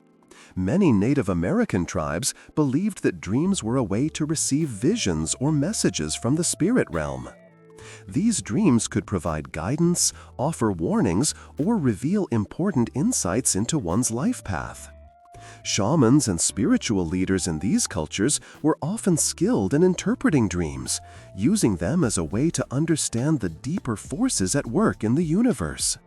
Many Native American tribes believed that dreams were a way to receive visions or messages from the spirit realm. These dreams could provide guidance, offer warnings, or reveal important insights into one's life path. Shamans and spiritual leaders in these cultures were often skilled in interpreting dreams, using them as a way to understand the deeper forces at work in the universe.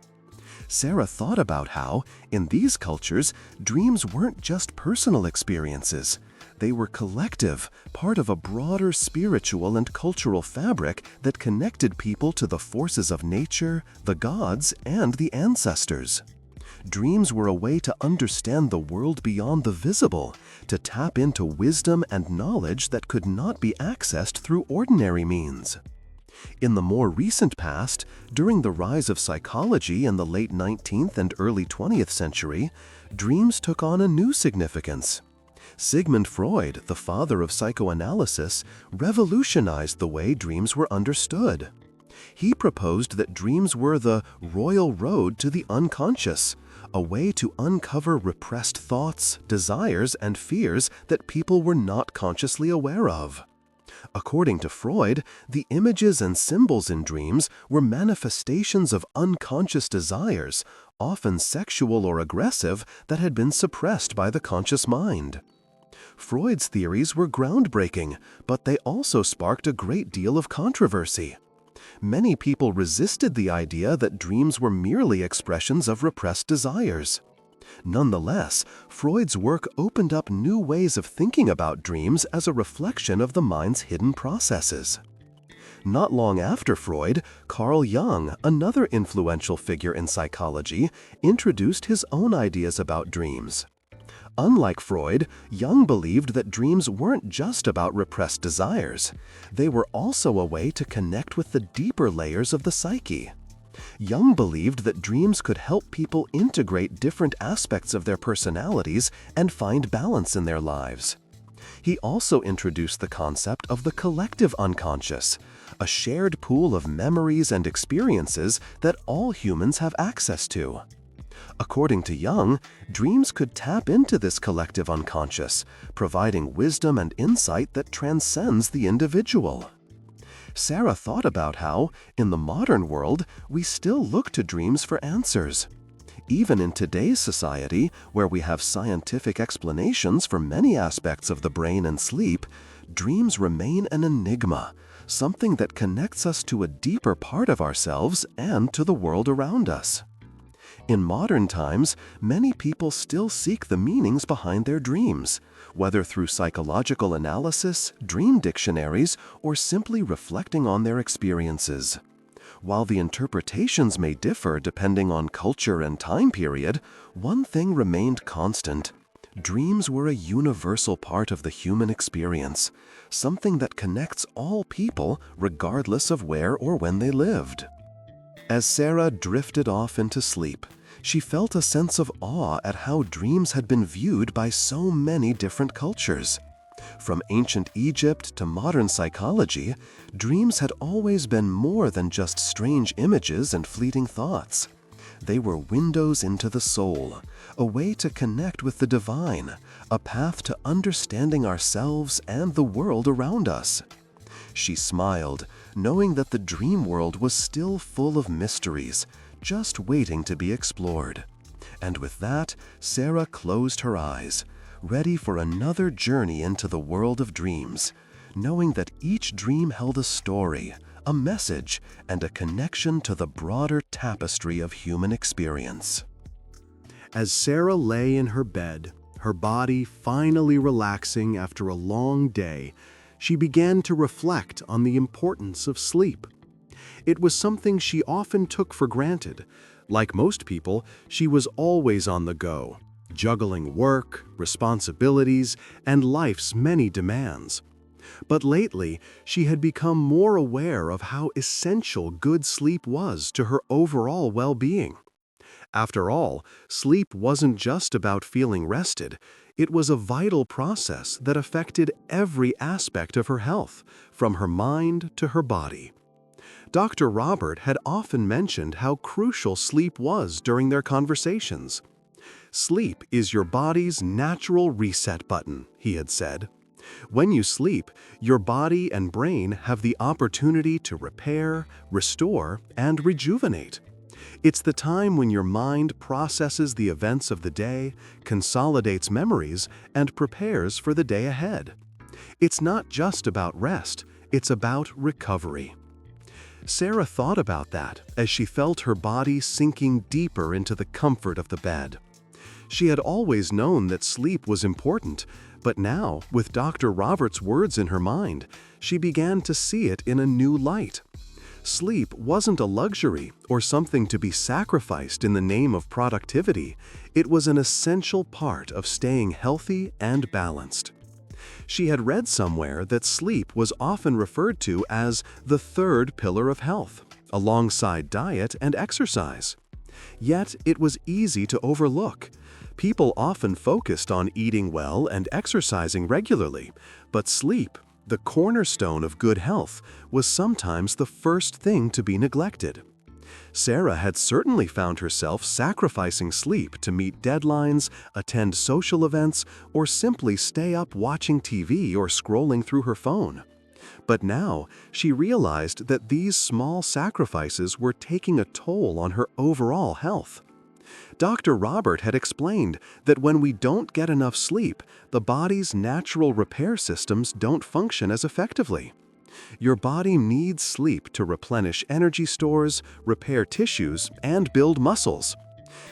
Sarah thought about how, in these cultures, dreams weren't just personal experiences. They were collective, part of a broader spiritual and cultural fabric that connected people to the forces of nature, the gods, and the ancestors. Dreams were a way to understand the world beyond the visible, to tap into wisdom and knowledge that could not be accessed through ordinary means. In the more recent past, during the rise of psychology in the late 19th and early 20th century, dreams took on a new significance. Sigmund Freud, the father of psychoanalysis, revolutionized the way dreams were understood. He proposed that dreams were the royal road to the unconscious, a way to uncover repressed thoughts, desires, and fears that people were not consciously aware of. According to Freud, the images and symbols in dreams were manifestations of unconscious desires, often sexual or aggressive, that had been suppressed by the conscious mind. Freud's theories were groundbreaking, but they also sparked a great deal of controversy. Many people resisted the idea that dreams were merely expressions of repressed desires. Nonetheless, Freud's work opened up new ways of thinking about dreams as a reflection of the mind's hidden processes. Not long after Freud, Carl Jung, another influential figure in psychology, introduced his own ideas about dreams. Unlike Freud, Jung believed that dreams weren't just about repressed desires. They were also a way to connect with the deeper layers of the psyche. Jung believed that dreams could help people integrate different aspects of their personalities and find balance in their lives. He also introduced the concept of the collective unconscious, a shared pool of memories and experiences that all humans have access to. According to Jung, dreams could tap into this collective unconscious, providing wisdom and insight that transcends the individual. Sarah thought about how, in the modern world, we still look to dreams for answers. Even in today's society, where we have scientific explanations for many aspects of the brain and sleep, dreams remain an enigma, something that connects us to a deeper part of ourselves and to the world around us. In modern times, many people still seek the meanings behind their dreams, whether through psychological analysis, dream dictionaries, or simply reflecting on their experiences. While the interpretations may differ depending on culture and time period, one thing remained constant. Dreams were a universal part of the human experience, something that connects all people regardless of where or when they lived. As Sarah drifted off into sleep, she felt a sense of awe at how dreams had been viewed by so many different cultures. From ancient Egypt to modern psychology, dreams had always been more than just strange images and fleeting thoughts. They were windows into the soul, a way to connect with the divine, a path to understanding ourselves and the world around us. She smiled, knowing that the dream world was still full of mysteries, just waiting to be explored. And with that, Sarah closed her eyes, ready for another journey into the world of dreams, knowing that each dream held a story, a message, and a connection to the broader tapestry of human experience. As Sarah lay in her bed, her body finally relaxing after a long day, she began to reflect on the importance of sleep. It was something she often took for granted. Like most people, she was always on the go, juggling work, responsibilities, and life's many demands. But lately, she had become more aware of how essential good sleep was to her overall well-being. After all, sleep wasn't just about feeling rested. It was a vital process that affected every aspect of her health, from her mind to her body. Dr. Robert had often mentioned how crucial sleep was during their conversations. "Sleep is your body's natural reset button," he had said. "When you sleep, your body and brain have the opportunity to repair, restore, and rejuvenate. It's the time when your mind processes the events of the day, consolidates memories, and prepares for the day ahead. It's not just about rest, it's about recovery." Sarah thought about that as she felt her body sinking deeper into the comfort of the bed. She had always known that sleep was important, but now, with Dr. Robert's words in her mind, she began to see it in a new light. Sleep wasn't a luxury or something to be sacrificed in the name of productivity. It was an essential part of staying healthy and balanced. She had read somewhere that sleep was often referred to as the third pillar of health, alongside diet and exercise. Yet it was easy to overlook. People often focused on eating well and exercising regularly, but sleep, the cornerstone of good health, was sometimes the first thing to be neglected. Sarah had certainly found herself sacrificing sleep to meet deadlines, attend social events, or simply stay up watching TV or scrolling through her phone. But now, she realized that these small sacrifices were taking a toll on her overall health. Dr. Robert had explained that when we don't get enough sleep, the body's natural repair systems don't function as effectively. Your body needs sleep to replenish energy stores, repair tissues, and build muscles.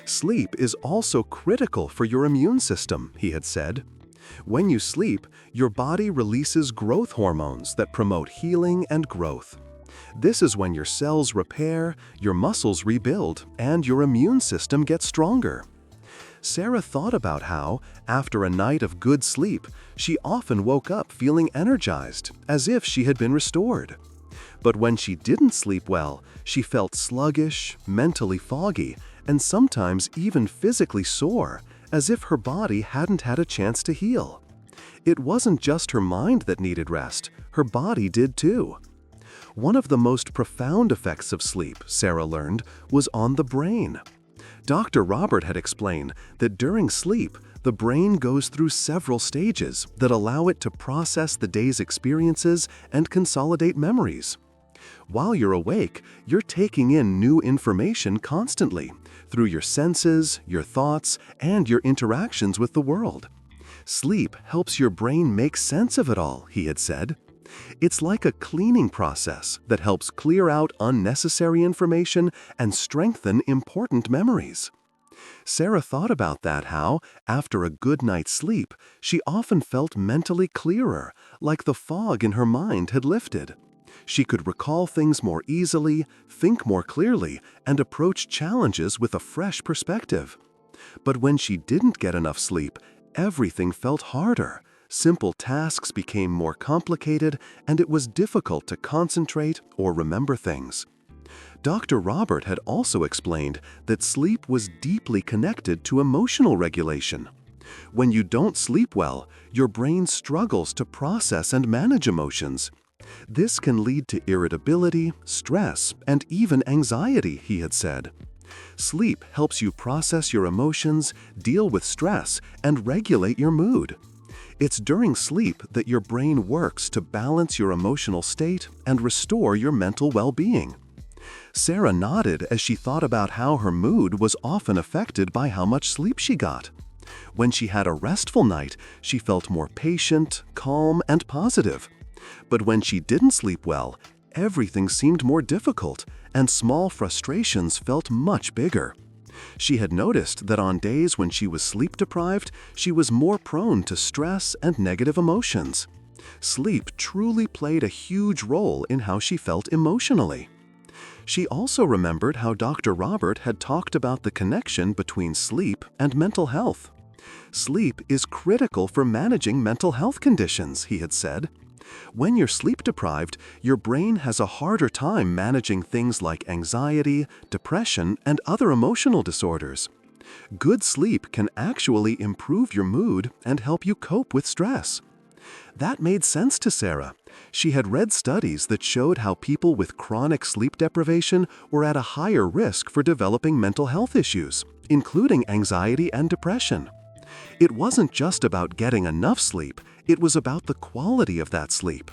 Sleep is also critical for your immune system, he had said. When you sleep, your body releases growth hormones that promote healing and growth. This is when your cells repair, your muscles rebuild, and your immune system gets stronger. Sarah thought about how, after a night of good sleep, she often woke up feeling energized, as if she had been restored. But when she didn't sleep well, she felt sluggish, mentally foggy, and sometimes even physically sore, as if her body hadn't had a chance to heal. It wasn't just her mind that needed rest, her body did too. One of the most profound effects of sleep, Sarah learned, was on the brain. Dr. Robert had explained that during sleep, the brain goes through several stages that allow it to process the day's experiences and consolidate memories. While you're awake, you're taking in new information constantly through your senses, your thoughts, and your interactions with the world. Sleep helps your brain make sense of it all, he had said. It's like a cleaning process that helps clear out unnecessary information and strengthen important memories. Sarah thought about that, how, after a good night's sleep, she often felt mentally clearer, like the fog in her mind had lifted. She could recall things more easily, think more clearly, and approach challenges with a fresh perspective. But when she didn't get enough sleep, everything felt harder. Simple tasks became more complicated, and it was difficult to concentrate or remember things. Dr. Robert had also explained that sleep was deeply connected to emotional regulation. When you don't sleep well, your brain struggles to process and manage emotions. This can lead to irritability, stress, and even anxiety, he had said. Sleep helps you process your emotions, deal with stress, and regulate your mood. It's during sleep that your brain works to balance your emotional state and restore your mental well-being. Sarah nodded as she thought about how her mood was often affected by how much sleep she got. When she had a restful night, she felt more patient, calm, and positive. But when she didn't sleep well, everything seemed more difficult, and small frustrations felt much bigger. She had noticed that on days when she was sleep-deprived, she was more prone to stress and negative emotions. Sleep truly played a huge role in how she felt emotionally. She also remembered how Dr. Robert had talked about the connection between sleep and mental health. Sleep is critical for managing mental health conditions, he had said. When you're sleep-deprived, your brain has a harder time managing things like anxiety, depression, and other emotional disorders. Good sleep can actually improve your mood and help you cope with stress. That made sense to Sarah. She had read studies that showed how people with chronic sleep deprivation were at a higher risk for developing mental health issues, including anxiety and depression. It wasn't just about getting enough sleep, it was about the quality of that sleep.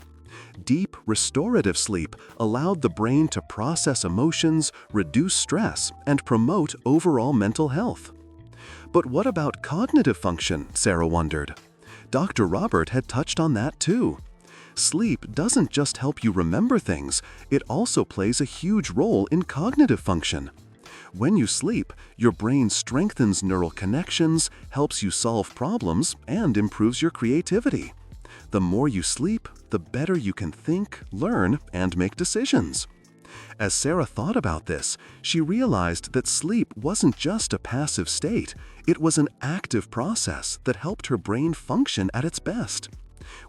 Deep, restorative sleep allowed the brain to process emotions, reduce stress, and promote overall mental health. But what about cognitive function, Sarah wondered. Dr. Robert had touched on that too. Sleep doesn't just help you remember things, it also plays a huge role in cognitive function. When you sleep, your brain strengthens neural connections, helps you solve problems, and improves your creativity. The more you sleep, the better you can think, learn, and make decisions. As Sarah thought about this, she realized that sleep wasn't just a passive state, it was an active process that helped her brain function at its best.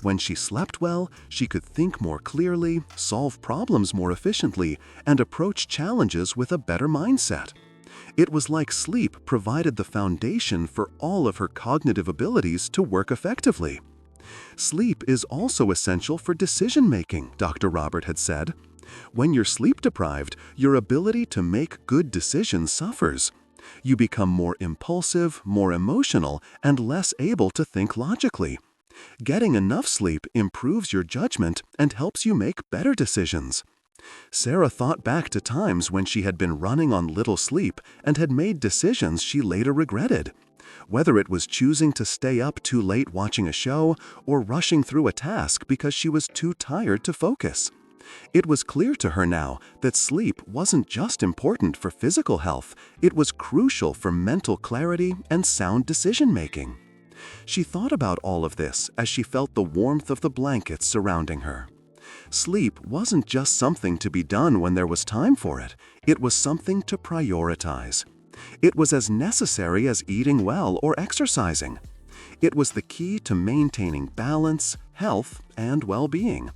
When she slept well, she could think more clearly, solve problems more efficiently, and approach challenges with a better mindset. It was like sleep provided the foundation for all of her cognitive abilities to work effectively. Sleep is also essential for decision-making, Dr. Robert had said. When you're sleep-deprived, your ability to make good decisions suffers. You become more impulsive, more emotional, and less able to think logically. Getting enough sleep improves your judgment and helps you make better decisions. Sarah thought back to times when she had been running on little sleep and had made decisions she later regretted. Whether it was choosing to stay up too late watching a show or rushing through a task because she was too tired to focus. It was clear to her now that sleep wasn't just important for physical health, it was crucial for mental clarity and sound decision-making. She thought about all of this as she felt the warmth of the blankets surrounding her. Sleep wasn't just something to be done when there was time for it, it was something to prioritize. It was as necessary as eating well or exercising. It was the key to maintaining balance, health, and well-being.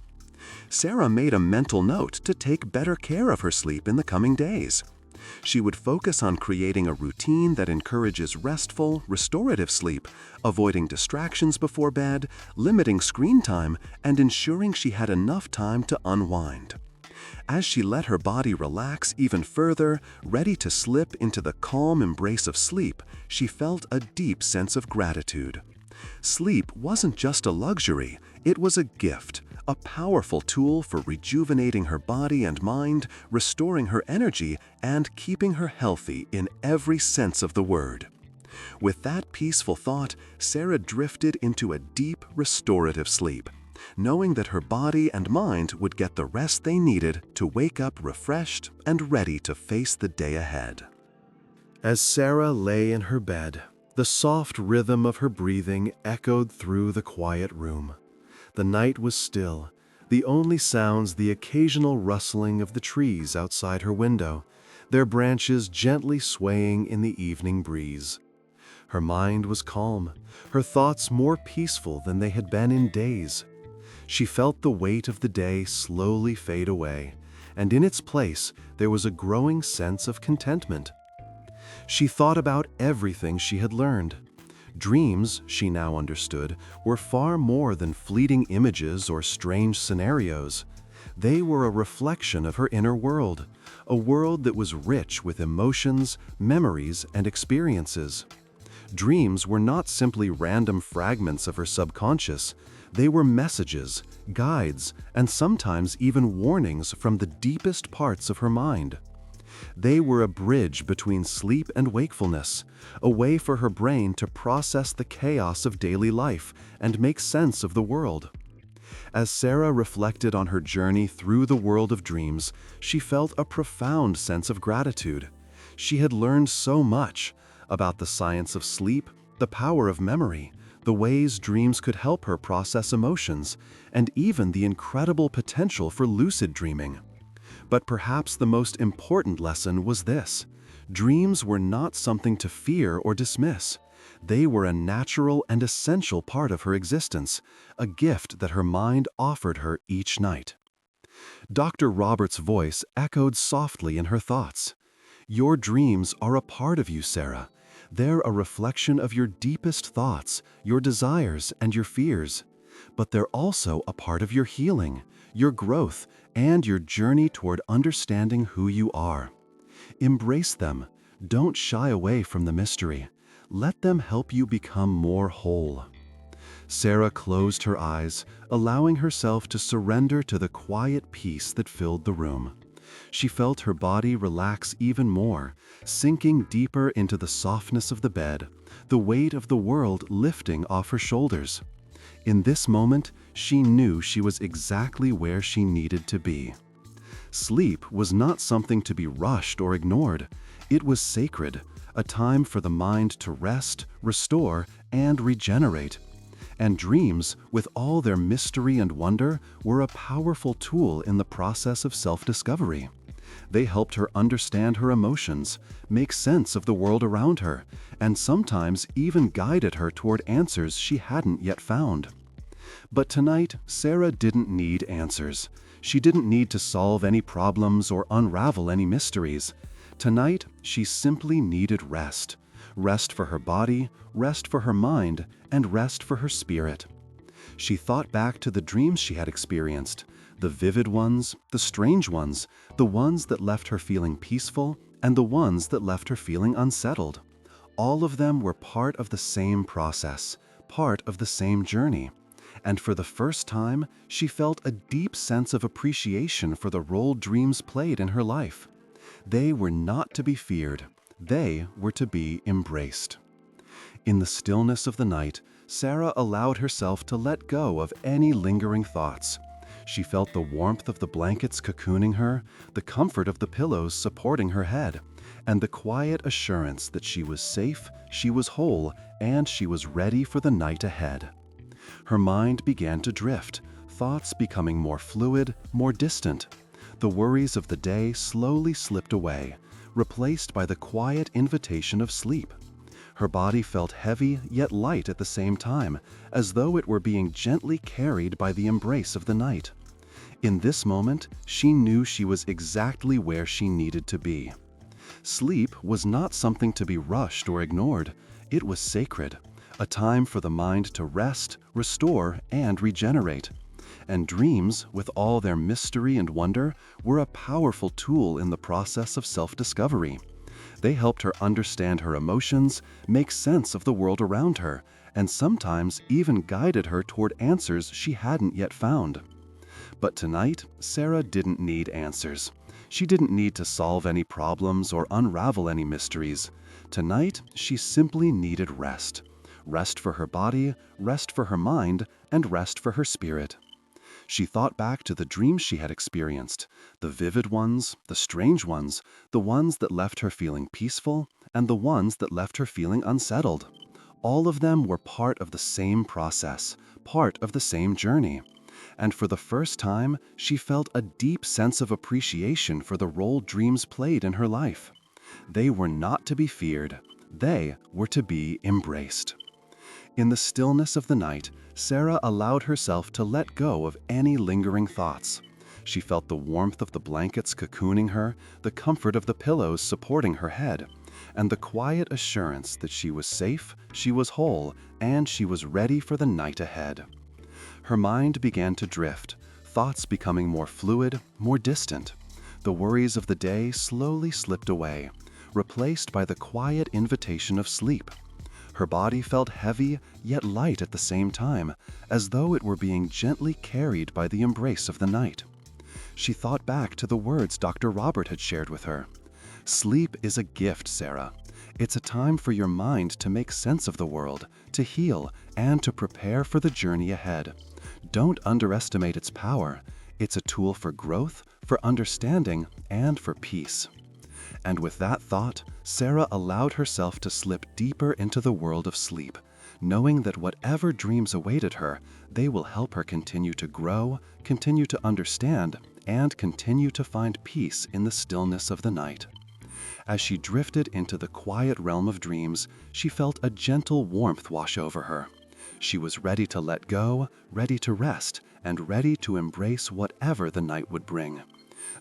Sarah made a mental note to take better care of her sleep in the coming days. She would focus on creating a routine that encourages restful, restorative sleep, avoiding distractions before bed, limiting screen time, and ensuring she had enough time to unwind. As she let her body relax even further, ready to slip into the calm embrace of sleep, she felt a deep sense of gratitude. Sleep wasn't just a luxury, it was a gift, a powerful tool for rejuvenating her body and mind, restoring her energy, and keeping her healthy in every sense of the word. With that peaceful thought, Sarah drifted into a deep, restorative sleep, knowing that her body and mind would get the rest they needed to wake up refreshed and ready to face the day ahead. As Sarah lay in her bed, the soft rhythm of her breathing echoed through the quiet room. The night was still, the only sounds the occasional rustling of the trees outside her window, their branches gently swaying in the evening breeze. Her mind was calm, her thoughts more peaceful than they had been in days. She felt the weight of the day slowly fade away, and in its place there was a growing sense of contentment. She thought about everything she had learned. Dreams, she now understood, were far more than fleeting images or strange scenarios. They were a reflection of her inner world, a world that was rich with emotions, memories, and experiences. Dreams were not simply random fragments of her subconscious. They were messages, guides, and sometimes even warnings from the deepest parts of her mind. They were a bridge between sleep and wakefulness, a way for her brain to process the chaos of daily life and make sense of the world. As Sarah reflected on her journey through the world of dreams, she felt a profound sense of gratitude. She had learned so much about the science of sleep, the power of memory, the ways dreams could help her process emotions, and even the incredible potential for lucid dreaming. But perhaps the most important lesson was this: dreams were not something to fear or dismiss. They were a natural and essential part of her existence, a gift that her mind offered her each night. Dr. Roberts' voice echoed softly in her thoughts. "Your dreams are a part of you, Sarah. They're a reflection of your deepest thoughts, your desires, and your fears. But they're also a part of your healing, your growth, and your journey toward understanding who you are. Embrace them. Don't shy away from the mystery. Let them help you become more whole." Sarah closed her eyes, allowing herself to surrender to the quiet peace that filled the room. She felt her body relax even more, sinking deeper into the softness of the bed, the weight of the world lifting off her shoulders. In this moment, she knew she was exactly where she needed to be. Sleep was not something to be rushed or ignored. It was sacred, a time for the mind to rest, restore, and regenerate. And dreams, with all their mystery and wonder, were a powerful tool in the process of self-discovery. They helped her understand her emotions, make sense of the world around her, and sometimes even guided her toward answers she hadn't yet found. But tonight, Sarah didn't need answers. She didn't need to solve any problems or unravel any mysteries. Tonight, she simply needed rest. Rest for her body, rest for her mind, and rest for her spirit. She thought back to the dreams she had experienced, the vivid ones, the strange ones, the ones that left her feeling peaceful, and the ones that left her feeling unsettled. All of them were part of the same process, part of the same journey. And for the first time, she felt a deep sense of appreciation for the role dreams played in her life. They were not to be feared. They were to be embraced. In the stillness of the night, Sarah allowed herself to let go of any lingering thoughts. She felt the warmth of the blankets cocooning her, the comfort of the pillows supporting her head, and the quiet assurance that she was safe, she was whole, and she was ready for the night ahead. Her mind began to drift, thoughts becoming more fluid, more distant. The worries of the day slowly slipped away, replaced by the quiet invitation of sleep. Her body felt heavy yet light at the same time, as though it were being gently carried by the embrace of the night. In this moment, she knew she was exactly where she needed to be. Sleep was not something to be rushed or ignored. It was sacred, a time for the mind to rest, restore, and regenerate. And dreams, with all their mystery and wonder, were a powerful tool in the process of self-discovery. They helped her understand her emotions, make sense of the world around her, and sometimes even guided her toward answers she hadn't yet found. But tonight, Sarah didn't need answers. She didn't need to solve any problems or unravel any mysteries. Tonight, she simply needed rest. Rest for her body, rest for her mind, and rest for her spirit. She thought back to the dreams she had experienced, the vivid ones, the strange ones, the ones that left her feeling peaceful, and the ones that left her feeling unsettled. All of them were part of the same process, part of the same journey. And for the first time, she felt a deep sense of appreciation for the role dreams played in her life. They were not to be feared. They were to be embraced. In the stillness of the night, Sarah allowed herself to let go of any lingering thoughts. She felt the warmth of the blankets cocooning her, the comfort of the pillows supporting her head, and the quiet assurance that she was safe, she was whole, and she was ready for the night ahead. Her mind began to drift, thoughts becoming more fluid, more distant. The worries of the day slowly slipped away, replaced by the quiet invitation of sleep. Her body felt heavy yet light at the same time, as though it were being gently carried by the embrace of the night. She thought back to the words Dr. Robert had shared with her. Sleep is a gift, Sarah. It's a time for your mind to make sense of the world, to heal, and to prepare for the journey ahead. Don't underestimate its power. It's a tool for growth, for understanding, and for peace. And with that thought, Sarah allowed herself to slip deeper into the world of sleep, knowing that whatever dreams awaited her, they will help her continue to grow, continue to understand, and continue to find peace in the stillness of the night. As she drifted into the quiet realm of dreams, she felt a gentle warmth wash over her. She was ready to let go, ready to rest, and ready to embrace whatever the night would bring.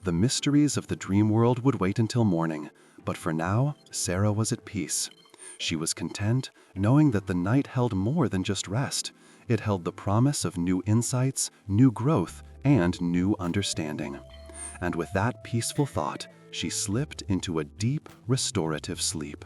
The mysteries of the dream world would wait until morning, but for now, Sarah was at peace. She was content, knowing that the night held more than just rest. It held the promise of new insights, new growth, and new understanding. And with that peaceful thought, she slipped into a deep, restorative sleep.